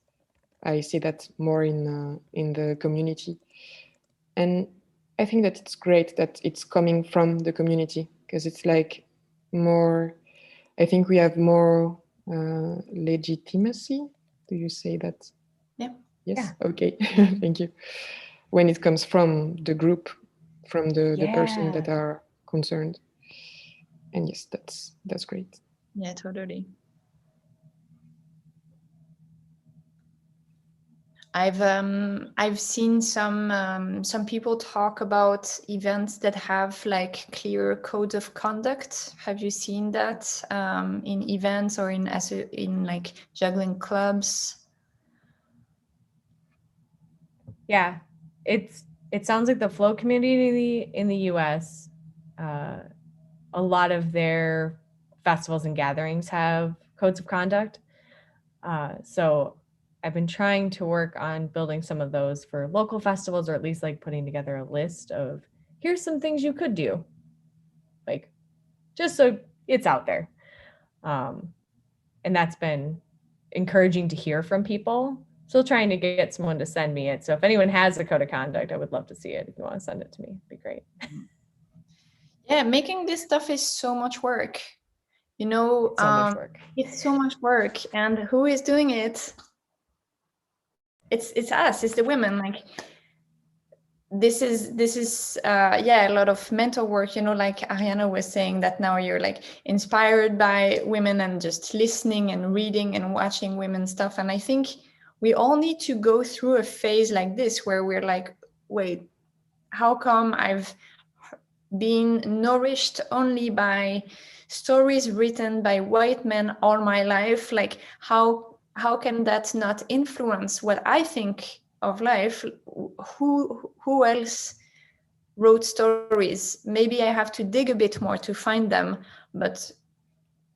I see that more in the community. And I think that it's great that it's coming from the community, because it's like more, I think we have more legitimacy. Do you say that? Yeah. Yes. Yeah. Okay. Thank you. When it comes from the group, from the person that are concerned. And yes, that's great. Yeah, totally. I've seen some people talk about events that have like clear codes of conduct. Have you seen that in events or in like juggling clubs? Yeah, it sounds like the flow community in the US, a lot of their festivals and gatherings have codes of conduct. So I've been trying to work on building some of those for local festivals, or at least like putting together a list of, here's some things you could do, like just so it's out there. And that's been encouraging to hear from people. Still trying to get someone to send me it. So if anyone has a code of conduct, I would love to see it. If you want to send it to me, it'd be great. Yeah, making this stuff is so much work. So much work. It's so much work. And who is doing it? It's us, it's the women. Like, this is yeah, a lot of mental work, you know, like Ariane was saying, that now you're like inspired by women and just listening and reading and watching women stuff. And I think we all need to go through a phase like this where we're like, wait, how come I've been nourished only by stories written by white men all my life? Like how can that not influence what I think of life? Who else wrote stories? Maybe I have to dig a bit more to find them, but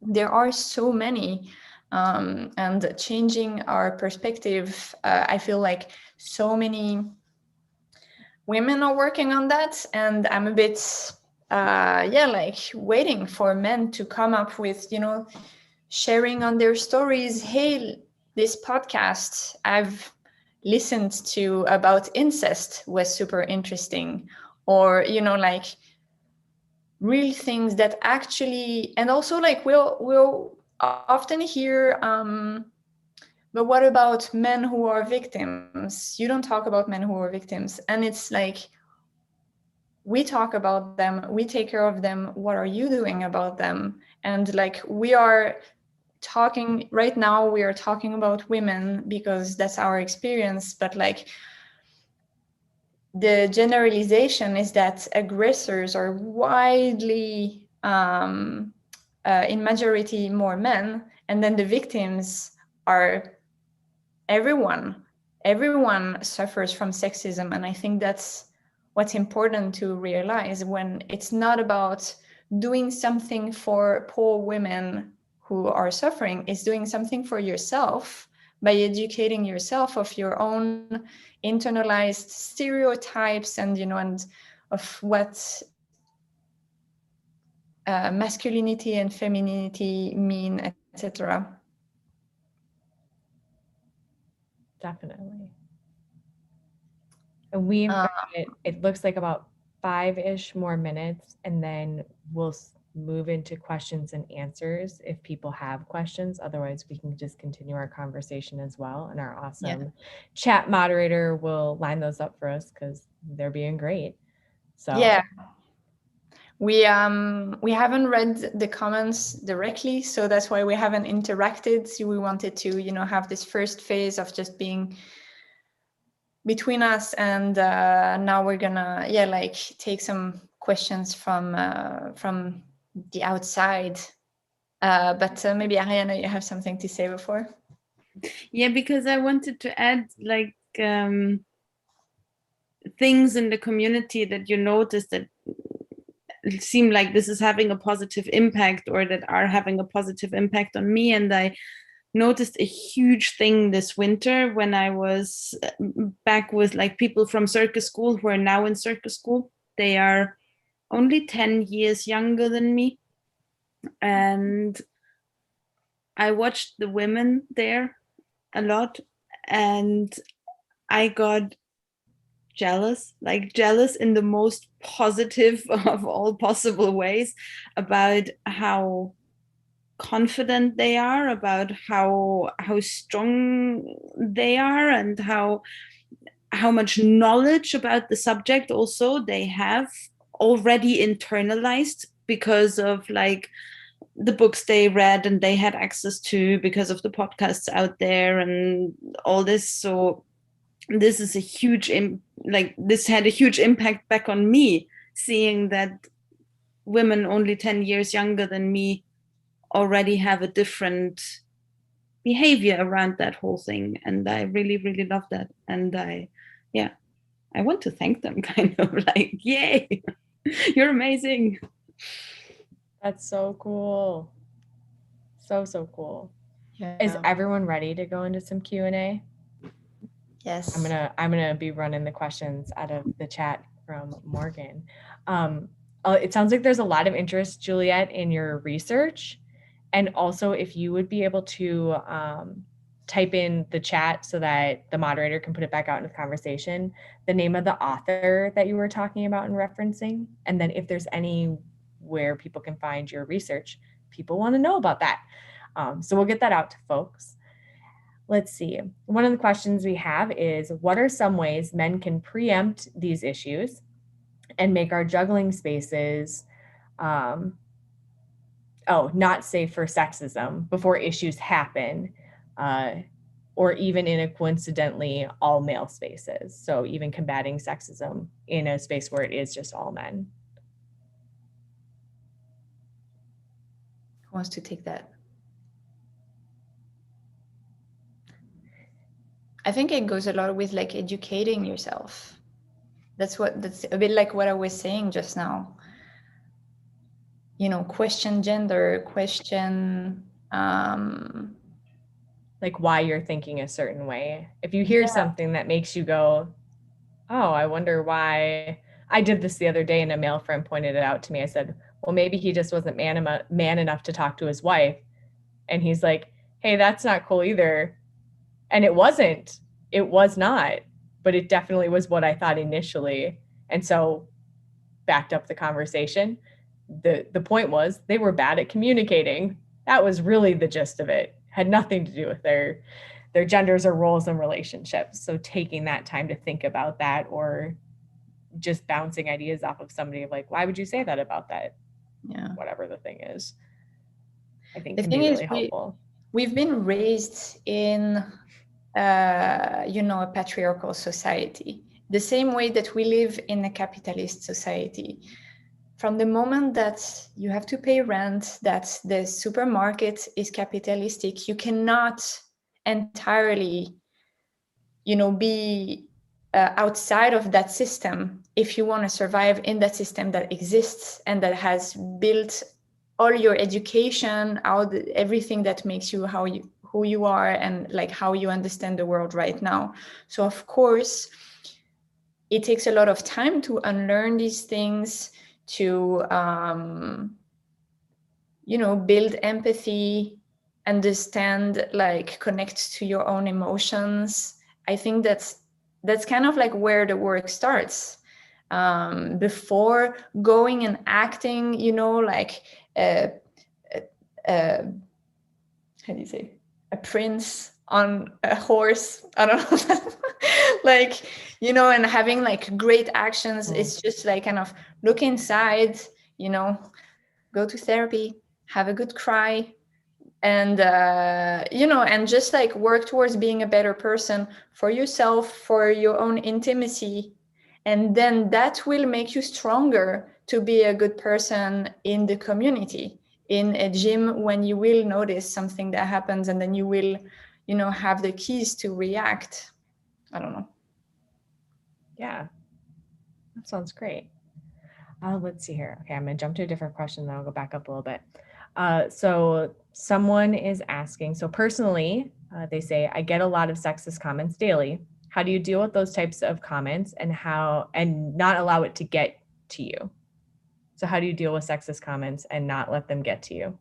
there are so many. And changing our perspective, I feel like so many women are working on that, and I'm a bit yeah, like waiting for men to come up with, you know, sharing on their stories. Hey, this podcast I've listened to about incest was super interesting, or, you know, like real things that actually. And also like we'll often hear but what about men who are victims? You don't talk about men who are victims. And it's like, we talk about them, we take care of them, what are you doing about them? And like, we are talking right now, we are talking about women because that's our experience, but like the generalization is that aggressors are widely in majority more men, and then the victims are everyone suffers from sexism. And I think that's what's important to realize, when it's not about doing something for poor women who are suffering, it's doing something for yourself by educating yourself of your own internalized stereotypes, and, you know, and of what masculinity and femininity mean, etc. Definitely. And we've got it looks like about 5-ish more minutes, and then we'll move into questions and answers if people have questions. Otherwise, we can just continue our conversation as well. And our awesome chat moderator will line those up for us because they're being great. So yeah. We haven't read the comments directly, so that's why we haven't interacted. So we wanted to, you know, have this first phase of just being between us, and now we're gonna like take some questions from the outside. But maybe Ariane, you have something to say before? Yeah, because I wanted to add like things in the community that you notice that seem like this is having a positive impact, or that are having a positive impact on me. And I noticed a huge thing this winter when I was back with like people from circus school who are now in circus school. They are only 10 years younger than me. And I watched the women there a lot, and I got jealous in the most positive of all possible ways, about how confident they are, about how strong they are, and how much knowledge about the subject also they have already internalized because of like the books they read and they had access to, because of the podcasts out there and all this. So this is a huge this had a huge impact back on me, seeing that women only 10 years younger than me already have a different behavior around that whole thing. And I really, really love that. And I want to thank them, kind of like, yay, you're amazing. that's so cool. So cool. Yeah. Is everyone ready to go into some Q&A? Yes. I'm gonna be running the questions out of the chat from Morgan. It sounds like there's a lot of interest, Juliette, in your research, and also if you would be able to type in the chat so that the moderator can put it back out into the conversation, the name of the author that you were talking about and referencing, and then if there's anywhere people can find your research, people want to know about that. So we'll get that out to folks. Let's see. One of the questions we have is, what are some ways men can preempt these issues and make our juggling spaces not safe for sexism before issues happen, or even in a coincidentally all male spaces? So even combating sexism in a space where it is just all men. Who wants to take that? I think it goes a lot with like educating yourself. That's a bit like what I was saying just now. You know, question gender, question like why you're thinking a certain way. If you hear something that makes you go, oh, I wonder why. I did this the other day and a male friend pointed it out to me. I said, well, maybe he just wasn't man enough to talk to his wife. And he's like, hey, that's not cool either. And it was not, but it definitely was what I thought initially. And so backed up the conversation. The point was they were bad at communicating. That was really the gist of it. Had nothing to do with their genders or roles in relationships. So taking that time to think about that, or just bouncing ideas off of somebody of like, why would you say that about that? Yeah. Whatever the thing is, I think the can thing be is, really helpful. We've been raised in, a patriarchal society, the same way that we live in a capitalist society. From the moment that you have to pay rent, that the supermarket is capitalistic, you cannot entirely, be outside of that system if you want to survive in that system that exists and that has built all your education, everything that makes you who you are and like how you understand the world right now. So of course, it takes a lot of time to unlearn these things, to build empathy, understand, like connect to your own emotions. I think that's kind of like where the work starts. Before going and acting, like how do you say, a prince on a horse, I don't know, like, and having like great actions. It's just like kind of look inside, go to therapy, have a good cry, and and just like work towards being a better person for yourself, for your own intimacy, and then that will make you stronger to be a good person in the community, in a gym, when you will notice something that happens, and then you will have the keys to react. I don't know. Yeah, that sounds great. Let's see here. Okay, I'm gonna jump to a different question, then I'll go back up a little bit. So someone is asking, so personally, they say, I get a lot of sexist comments daily. How do you deal with those types of comments and not allow it to get to you? So how do you deal with sexist comments and not let them get to you?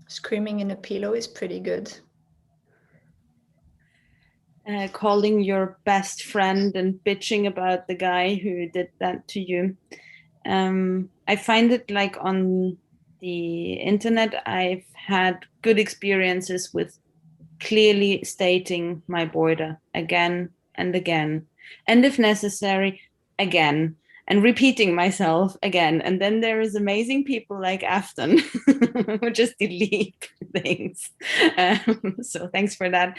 Screaming in a pillow is pretty good. Calling your best friend and bitching about the guy who did that to you. I find it like on the internet, I've had good experiences with clearly stating my border again and again, and if necessary, again, and repeating myself again. And then there is amazing people like Afton who just delete things. So thanks for that.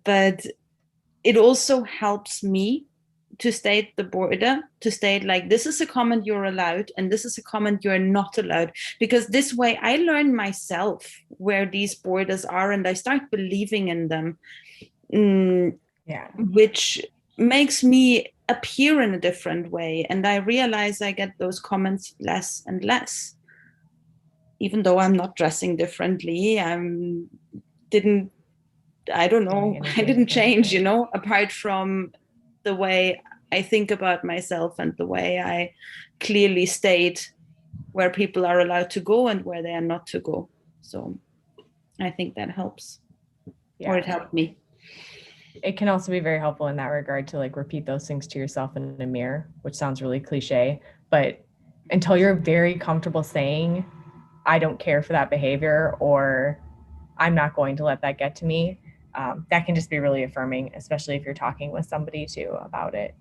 But it also helps me to state the border, to state like, this is a comment you're allowed and this is a comment you're not allowed. Because this way I learn myself where these borders are and I start believing in them, which makes me appear in a different way. And I realize I get those comments less and less. Even though I'm not dressing differently, I didn't change, apart from the way I think about myself and the way I clearly state where people are allowed to go and where they are not to go. So I think that helps, or it helped me. It can also be very helpful in that regard to like repeat those things to yourself in a mirror, which sounds really cliche, but until you're very comfortable saying, I don't care for that behavior, or I'm not going to let that get to me. That can just be really affirming, especially if you're talking with somebody too about it.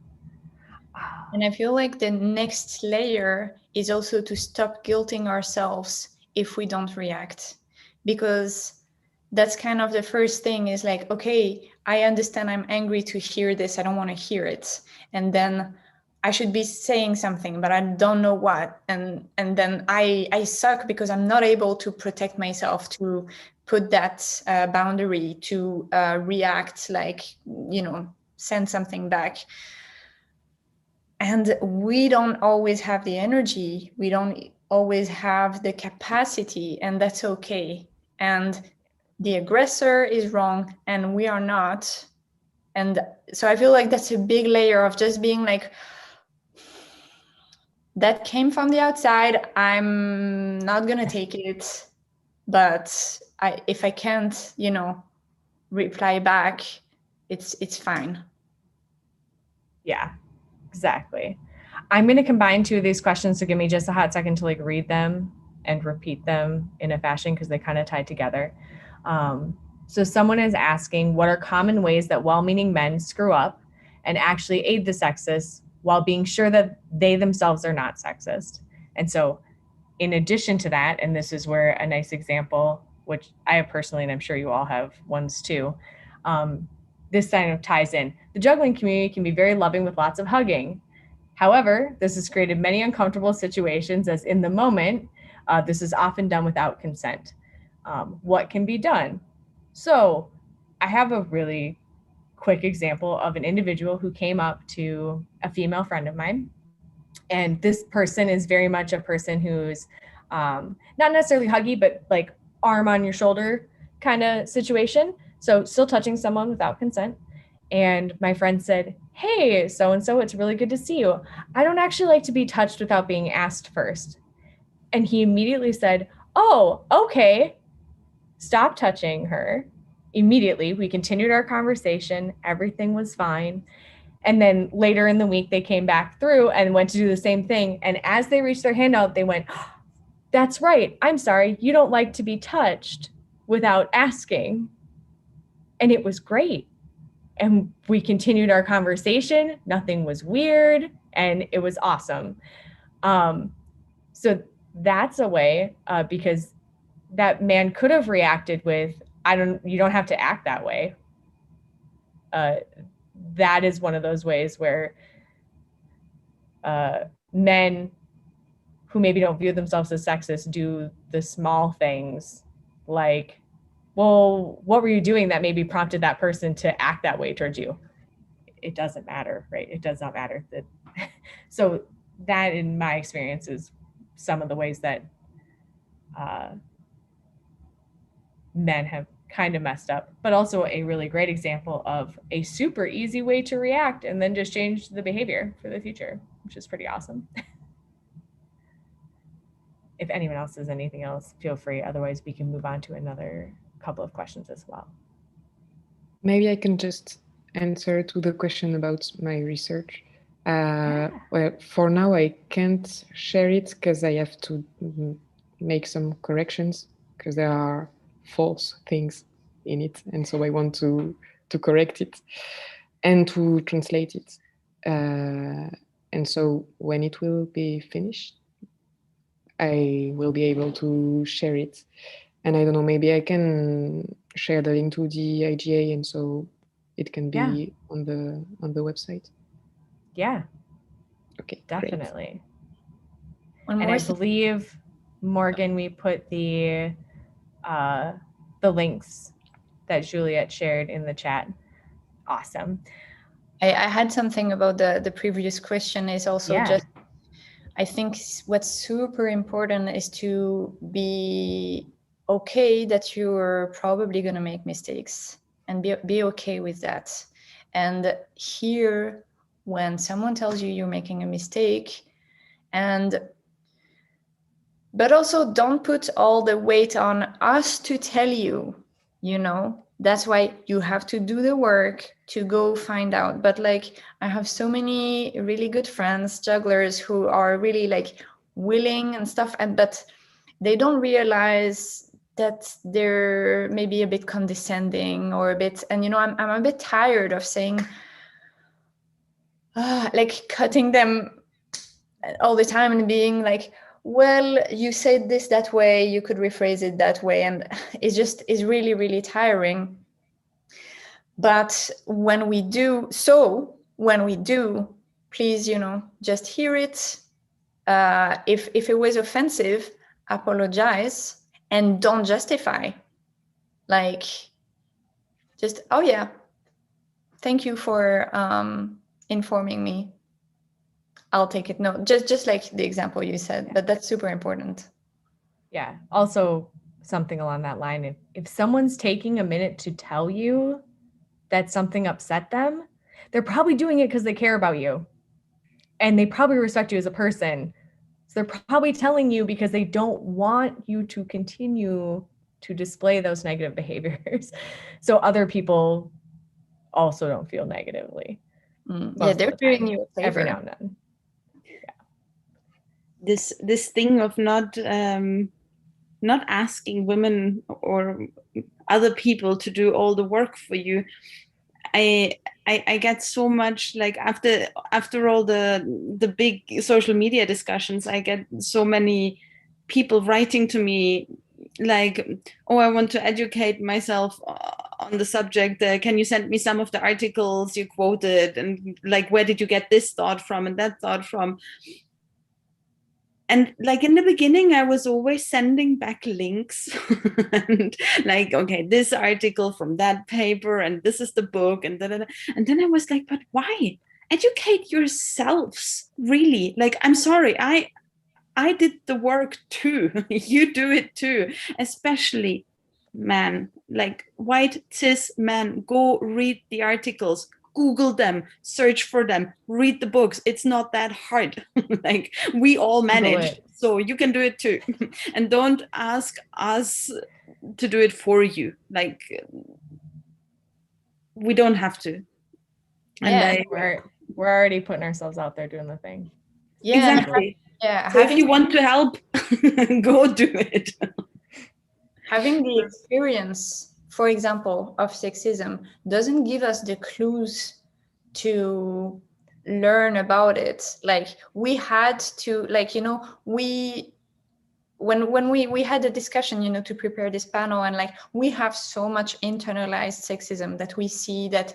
And I feel like the next layer is also to stop guilting ourselves if we don't react, because that's kind of the first thing is like, okay, I understand I'm angry to hear this. I don't want to hear it. And then I should be saying something, but I don't know what. And then I suck because I'm not able to protect myself, to put that boundary, to react, like, send something back. And we don't always have the energy. We don't always have the capacity, and that's okay. And the aggressor is wrong and we are not. And so I feel like that's a big layer of just being like, that came from the outside. I'm not going to take it. But if I can't, reply back, it's fine. Yeah, exactly. I'm going to combine two of these questions, so give me just a hot second to read them and repeat them in a fashion because they kind of tie together. So someone is asking, what are common ways that well-meaning men screw up and actually aid the sexist while being sure that they themselves are not sexist? And so in addition to that, and this is where a nice example, which I have personally, and I'm sure you all have ones too, this kind of ties in. The juggling community can be very loving with lots of hugging. However, this has created many uncomfortable situations, as in the moment, this is often done without consent. What can be done? So I have a really quick example of an individual who came up to a female friend of mine. And this person is very much a person who's not necessarily huggy, but like arm on your shoulder kind of situation. So still touching someone without consent. And my friend said, hey, so-and-so, it's really good to see you. I don't actually like to be touched without being asked first. And he immediately said, oh, okay. Stop touching her. Immediately, we continued our conversation. Everything was fine. And then later in the week, they came back through and went to do the same thing. And as they reached their hand out, they went, oh, that's right. I'm sorry. You don't like to be touched without asking. And it was great. And we continued our conversation. Nothing was weird. And it was awesome. So that's a way, because that man could have reacted with, you don't have to act that way. That is one of those ways where men who maybe don't view themselves as sexist do the small things like, well, what were you doing that maybe prompted that person to act that way towards you? It doesn't matter, right? It does not matter. So that, in my experience, is some of the ways that men have kind of messed up, but also a really great example of a super easy way to react and then just change the behavior for the future, which is pretty awesome. If anyone else has anything else, feel free. Otherwise, we can move on to another couple of questions as well. Maybe I can just answer to the question about my research. Well, for now, I can't share it because I have to make some corrections because there are false things in it. And so I want to correct it and to translate it. And so when it will be finished, I will be able to share it. And I don't know, maybe I can share the link to the IJA, and so it can be on the website. Yeah. Okay. Definitely. And I believe, Morgan, we put the links that Juliette shared in the chat. Awesome. I had something about the previous question is also just, I think what's super important is to be okay that you're probably going to make mistakes and be okay with that. And here, when someone tells you you're making a mistake, but also don't put all the weight on us to tell you, that's why you have to do the work to go find out. But like, I have so many really good friends, jugglers, who are really like willing and stuff, but they don't realize that they're maybe a bit condescending or a bit, and I'm a bit tired of saying, like cutting them all the time and being like, well, you said this that way, you could rephrase it that way, and it's really, really tiring. But when we do, please, just hear it. If it was offensive, apologize and don't justify. Like, just, oh yeah, thank you for informing me. I'll take it. No, just like the example you said, but that's super important. Yeah. Also, something along that line, if someone's taking a minute to tell you that something upset them, they're probably doing it because they care about you and they probably respect you as a person. So they're probably telling you because they don't want you to continue to display those negative behaviors. So other people also don't feel negatively. Yeah, they're doing you a favor. Every now and then. This thing of not asking women or other people to do all the work for you. I get so much, like, after all the big social media discussions, I get so many people writing to me like, oh, I want to educate myself on the subject. Can you send me some of the articles you quoted? And like, where did you get this thought from and that thought from? And like in the beginning, I was always sending back links and like, okay, this article from that paper and this is the book and da-da-da. And then I was like, but why? Educate yourselves, really. Like, I'm sorry, I did the work too. You do it too, especially men, like white cis men. Go read the articles. Google them, search for them, read the books. It's not that hard. Like, we all manage, so you can do it too. And don't ask us to do it for you. Like, we don't have to. And we're already putting ourselves out there doing the thing. Yeah, exactly. Yeah. So if you want to help, go do it. Having the experience, for example, of sexism doesn't give us the clues to learn about it. Like, we had to, like, when we had a discussion, to prepare this panel, and like, we have so much internalized sexism that we see that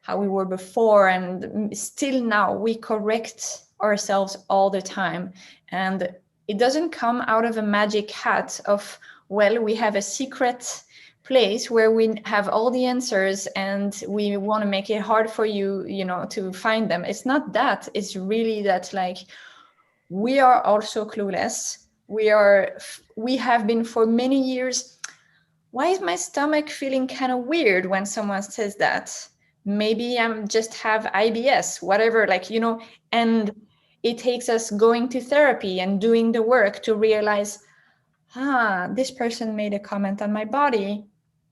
how we were before, and still now we correct ourselves all the time. And it doesn't come out of a magic hat of, well, we have a secret place where we have all the answers and we want to make it hard for you, to find them. It's not that. It's really that, like, we are also clueless. We have been for many years. Why is my stomach feeling kind of weird when someone says that? Maybe I'm just have IBS, whatever, like, and it takes us going to therapy and doing the work to realize, this person made a comment on my body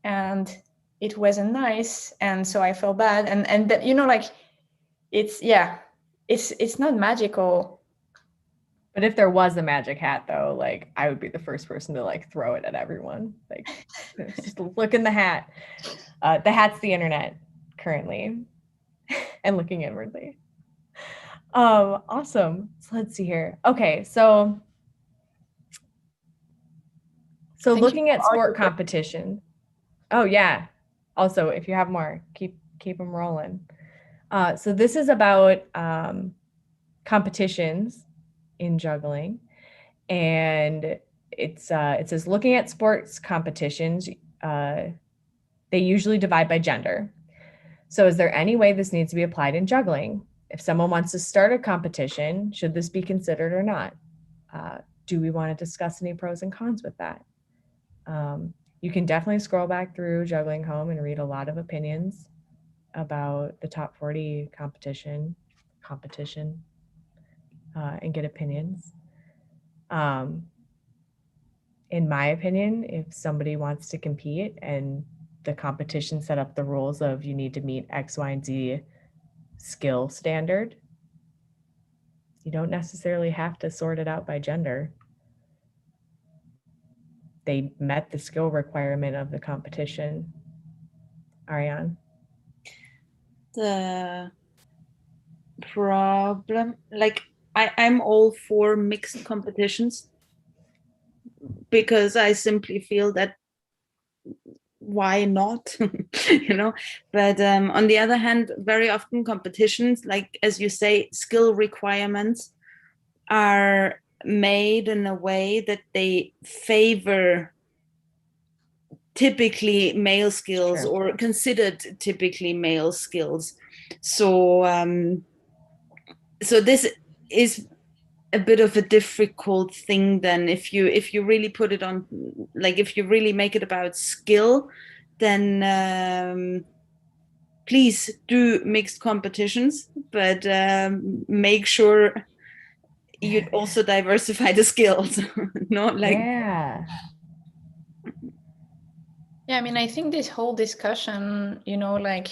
and it wasn't nice. And so I feel bad. And that, like, it's not magical. But if there was a magic hat, though, like, I would be the first person to like throw it at everyone. Like, just look in the hat. The hat's the internet currently, and looking inwardly. Awesome. So let's see here. Okay, so looking at sport competition. Oh yeah. Also, if you have more, keep them rolling. So this is about competitions in juggling, and it says looking at sports competitions, they usually divide by gender. So is there any way this needs to be applied in juggling? If someone wants to start a competition, should this be considered or not? Do we want to discuss any pros and cons with that? You can definitely scroll back through Juggling Home and read a lot of opinions about the top 40 competition, and get opinions. In my opinion, if somebody wants to compete and the competition set up the rules of you need to meet X, Y, and Z skill standard, you don't necessarily have to sort it out by gender. they met the skill requirement of the competition. Ariane? The problem, like, I'm all for mixed competitions because I simply feel that why not? You know, but on the other hand, very often competitions, like as you say, skill requirements are made in a way that they favor typically male skills or considered typically male skills. So so this is a bit of a difficult thing then if you really put it on, like if you really make it about skill, then please do mixed competitions, but make sure you also diversify the skills. Not like Yeah, I mean, I think this whole discussion, you know, like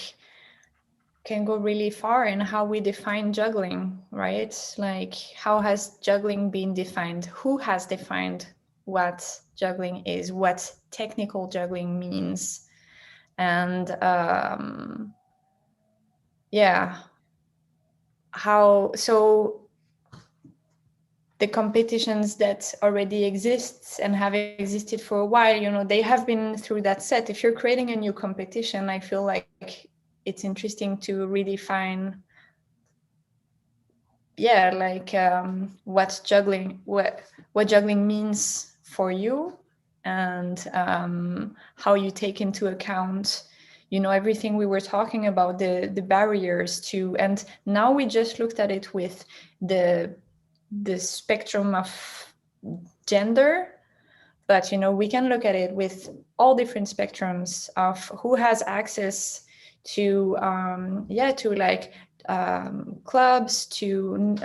can go really far in how we define juggling, right? Like, how has juggling been defined? Who has defined what juggling is, what technical juggling means? And yeah, how, so the competitions that already exist and have existed for a while, you know, they have been through that set. If you're creating a new competition, I feel like it's interesting to redefine, yeah, like what juggling means for you, and how you take into account, you know, everything we were talking about, the barriers to, and now we just looked at it with the spectrum of gender, but you know, we can look at it with all different spectrums of who has access to to like clubs, to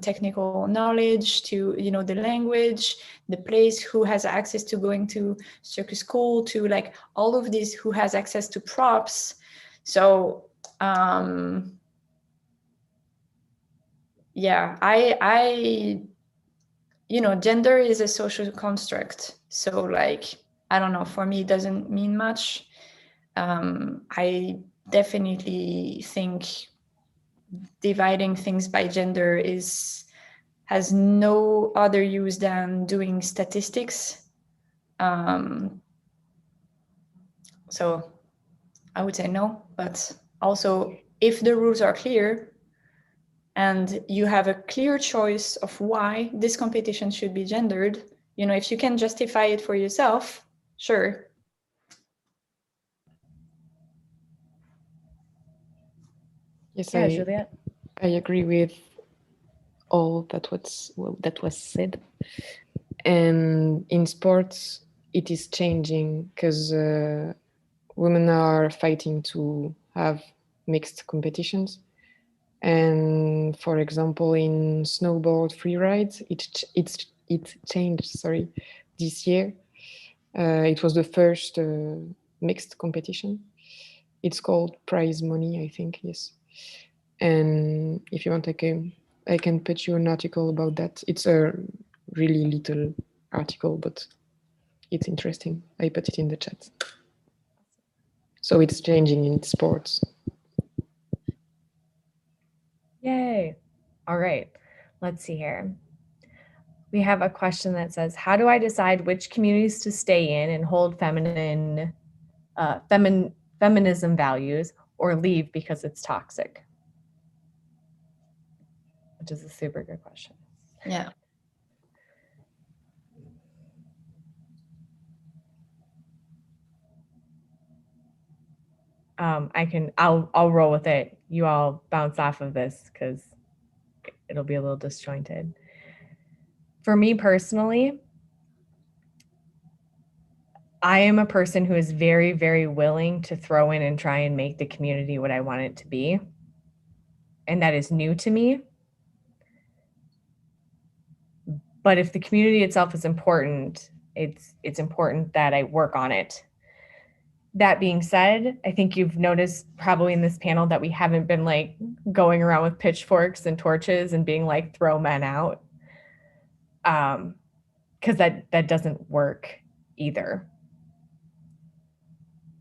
technical knowledge, to, you know, the language, the place, who has access to going to circus school, to like all of these, who has access to props. So yeah, I you know, gender is a social construct, so like, I don't know, for me it doesn't mean much. I definitely think dividing things by gender has no other use than doing statistics. So I would say no, but also if the rules are clear and you have a clear choice of why this competition should be gendered, you know, if you can justify it for yourself, sure. Yes, yeah, Juliette. I agree with all that was said. And in sports, it is changing because women are fighting to have mixed competitions. And for example, in snowboard freerides, it changed. Sorry, this year it was the first mixed competition. It's called prize money, I think. Yes. And if you want, I can put you an article about that. It's a really little article, but it's interesting. I put it in the chat. So it's changing in sports. Yay. All right, let's see here. We have a question that says, how do I decide which communities to stay in and hold feminism values, or leave because it's toxic? Which is a super good question. Yeah. I'll roll with it. You all bounce off of this because it'll be a little disjointed. For me personally, I am a person who is very, very willing to throw in and try and make the community what I want it to be. And that is new to me. But if the community itself is important, it's important that I work on it. That being said, I think you've noticed probably in this panel that we haven't been like going around with pitchforks and torches and being like, throw men out. Because that doesn't work either.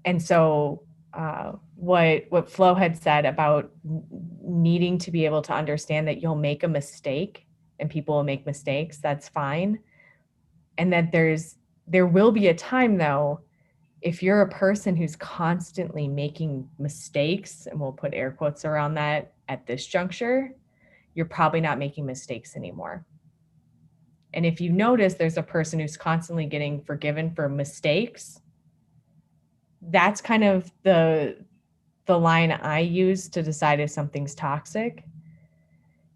And so what Flo had said about needing to be able to understand that you'll make a mistake and people will make mistakes, that's fine. And that there will be a time though, if you're a person who's constantly making mistakes, and we'll put air quotes around that at this juncture, you're probably not making mistakes anymore. And if you notice there's a person who's constantly getting forgiven for mistakes, that's kind of the line I use to decide if something's toxic.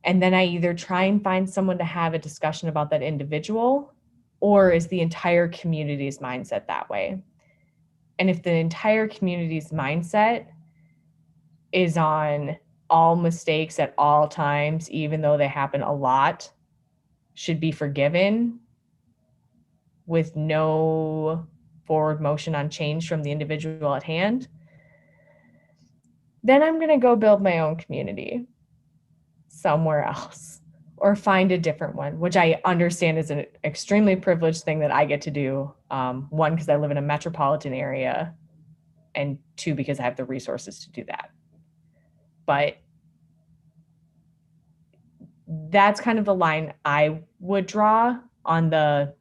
And then I either try and find someone to have a discussion about that individual, or is the entire community's mindset that way? And if the entire community's mindset is on all mistakes at all times, even though they happen a lot, should be forgiven with no forward motion on change from the individual at hand, then I'm going to go build my own community somewhere else or find a different one, which I understand is an extremely privileged thing that I get to do. One, because I live in a metropolitan area, and two, because I have the resources to do that. But that's kind of the line I would draw on the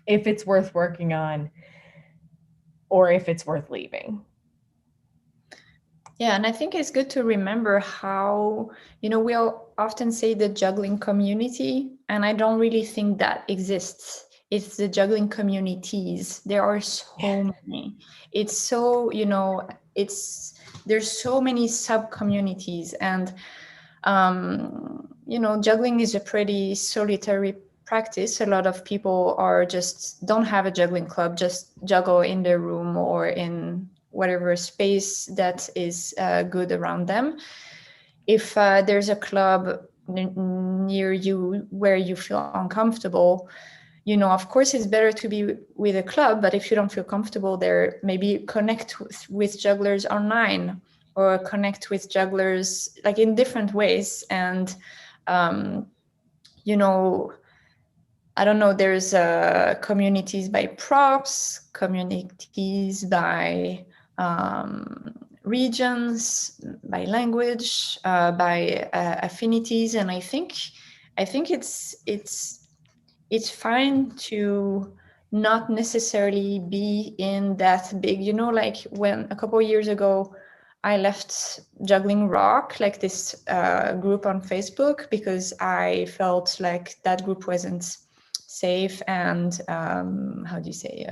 if it's worth working on or if it's worth leaving. Yeah, and I think it's good to remember how, we all often say the juggling community, and I don't really think that exists. It's the juggling communities. There are so many. It's so, there's so many sub-communities, and, juggling is a pretty solitary practice. A lot of people don't have a juggling club, just juggle in their room or in whatever space that is good around them. If there's a club near you where you feel uncomfortable, of course it's better to be with a club, but if you don't feel comfortable there, maybe connect with jugglers online or connect with jugglers like in different ways. And, I don't know, there's communities by props, communities by regions, by language, by affinities, and I think it's fine to not necessarily be in that big, like when a couple of years ago I left Juggling Rock, like this group on Facebook, because I felt like that group wasn't safe and how do you say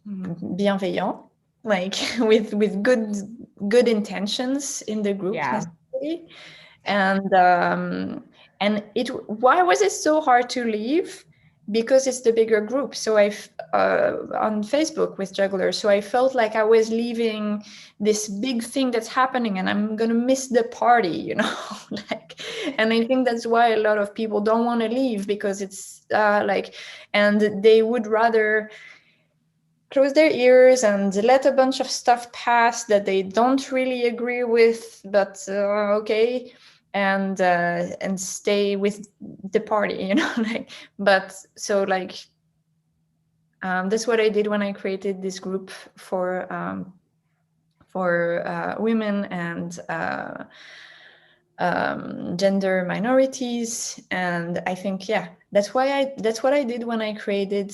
bienveillant, like with good intentions in the group, necessarily. And why was it so hard to leave? Because it's the bigger group. So on Facebook with Jugglers, so I felt like I was leaving this big thing that's happening and I'm gonna miss the party, and I think that's why a lot of people don't want to leave, because it's and they would rather close their ears and let a bunch of stuff pass that they don't really agree with, but okay, and stay with the party, but so that's what I did when I created this group for women and gender minorities. And I think, that's what I did when I created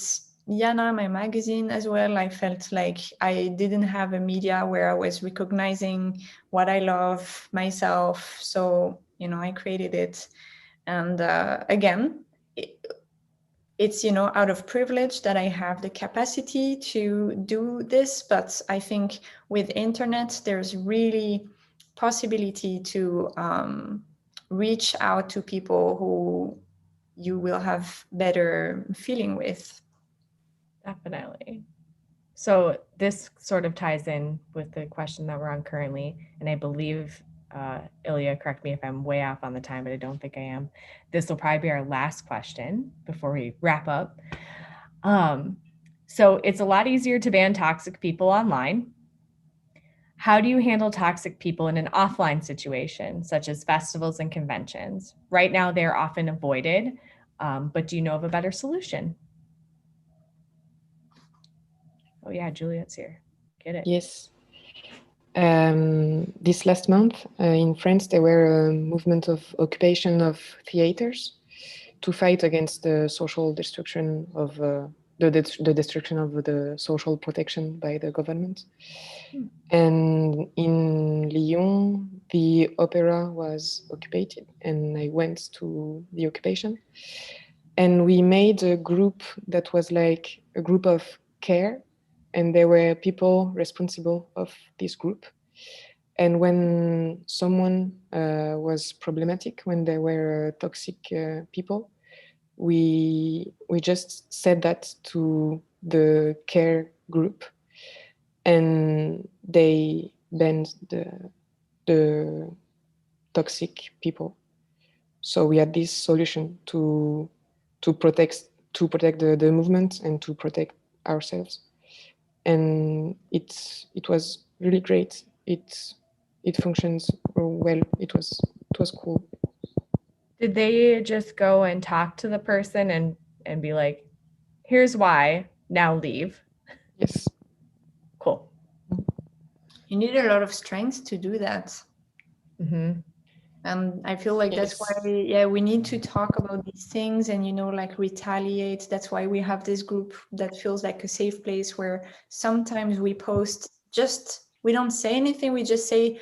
Yana, my magazine as well. I felt like I didn't have a media where I was recognizing what I love myself. So, I created it. And again, it's, out of privilege that I have the capacity to do this. But I think with internet, there's really possibility to reach out to people who you will have better feeling with. Definitely. So this sort of ties in with the question that we're on currently, and I believe, Ilya, correct me if I'm way off on the time, but I don't think I am. This will probably be our last question before we wrap up. So it's a lot easier to ban toxic people online. How do you handle toxic people in an offline situation, such as festivals and conventions? Right now, they're often avoided, But do you know of a better solution? Oh yeah, Juliette's here. Get it? Yes. This last month in France, there were a movement of occupation of theaters to fight against the social destruction of the destruction of the social protection by the government. And in Lyon, the opera was occupied, and I went to the occupation. And we made a group that was like a group of care, and there were people responsible of this group. And when someone was problematic, when there were toxic people, we just said that to the care group, and they banned the toxic people. So we had this solution to protect the movement and to protect ourselves, and it was really great. It functions well. It was cool. Did they just go and talk to the person and be like, here's why, now leave? Yes. Cool. You need a lot of strength to do that. Mm-hmm. And I feel like that's why, we need to talk about these things and, like retaliate. That's why we have this group that feels like a safe place where sometimes we post we don't say anything. We just say,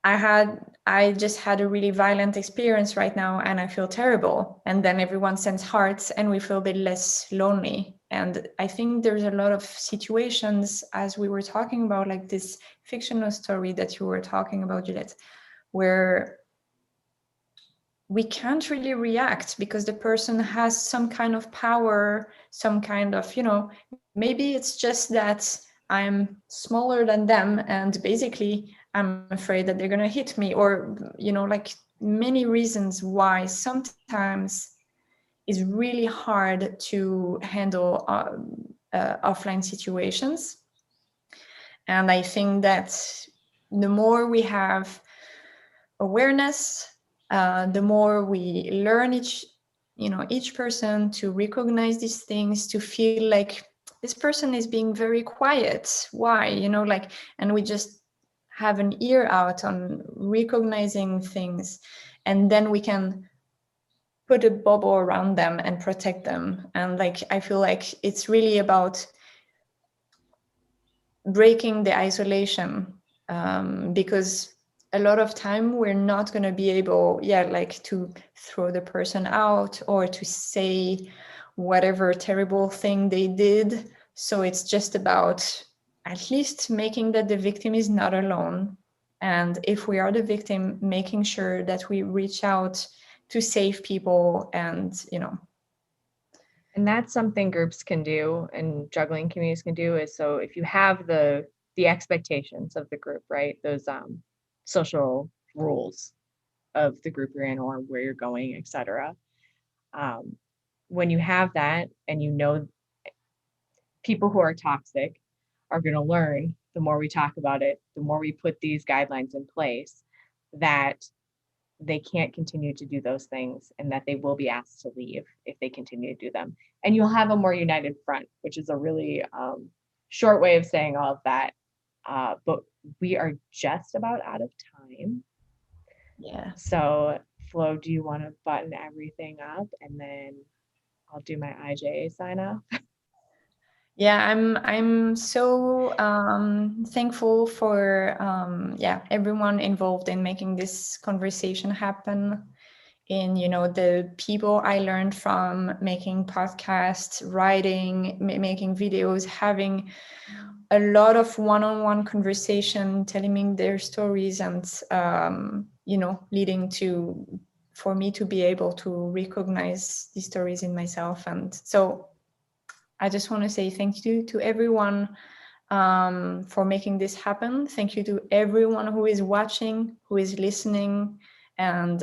I just had a really violent experience right now and I feel terrible. And then everyone sends hearts and we feel a bit less lonely. And I think there's a lot of situations, as we were talking about, like this fictional story that you were talking about, Juliette, where we can't really react because the person has some kind of power, some kind of, maybe it's just that I'm smaller than them and basically I'm afraid that they're going to hit me, or, like many reasons why sometimes it's really hard to handle offline situations. And I think that the more we have awareness, the more we learn each person to recognize these things, to feel like this person is being very quiet. Why? And we just have an ear out on recognizing things, and then we can put a bubble around them and protect them. And I feel like it's really about breaking the isolation, because a lot of time we're not going to be able to throw the person out or to say whatever terrible thing they did. So it's just about at least making that the victim is not alone, and if we are the victim, making sure that we reach out to save people. And and that's something groups can do and juggling communities can do, is so if you have the expectations of the group, right, those social rules of the group you're in or where you're going, etc. When you have that, and people who are toxic are going to learn, the more we talk about it, the more we put these guidelines in place, that they can't continue to do those things and that they will be asked to leave if they continue to do them. And you'll have a more united front, which is a really short way of saying all of that. But we are just about out of time. Yeah. So Flo, do you want to button everything up and then I'll do my IJA sign off? Yeah, I'm so thankful for everyone involved in making this conversation happen. In the people I learned from making podcasts, writing, making videos, having a lot of one-on-one conversation, telling me their stories, and leading for me to be able to recognize these stories in myself. And so I just want to say thank you to everyone for making this happen. Thank you to everyone who is watching, who is listening, and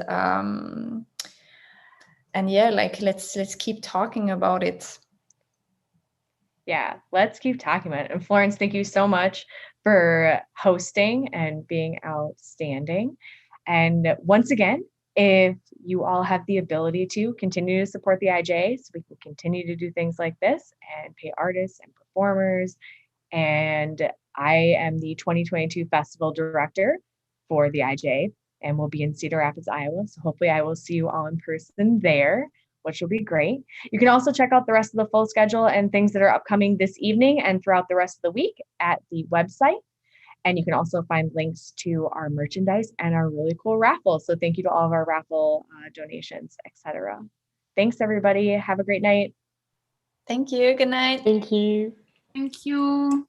let's keep talking about it. Yeah, let's keep talking about it. And Florence, thank you so much for hosting and being outstanding. And once again, if you all have the ability to continue to support the IJA so we can continue to do things like this and pay artists and performers. And I am the 2022 festival director for the IJA, and we'll be in Cedar Rapids, Iowa. So hopefully I will see you all in person there, which will be great. You can also check out the rest of the full schedule and things that are upcoming this evening and throughout the rest of the week at the website. And you can also find links to our merchandise and our really cool raffle. So thank you to all of our raffle donations, etc. Thanks, everybody. Have a great night. Thank you. Good night. Thank you. Thank you.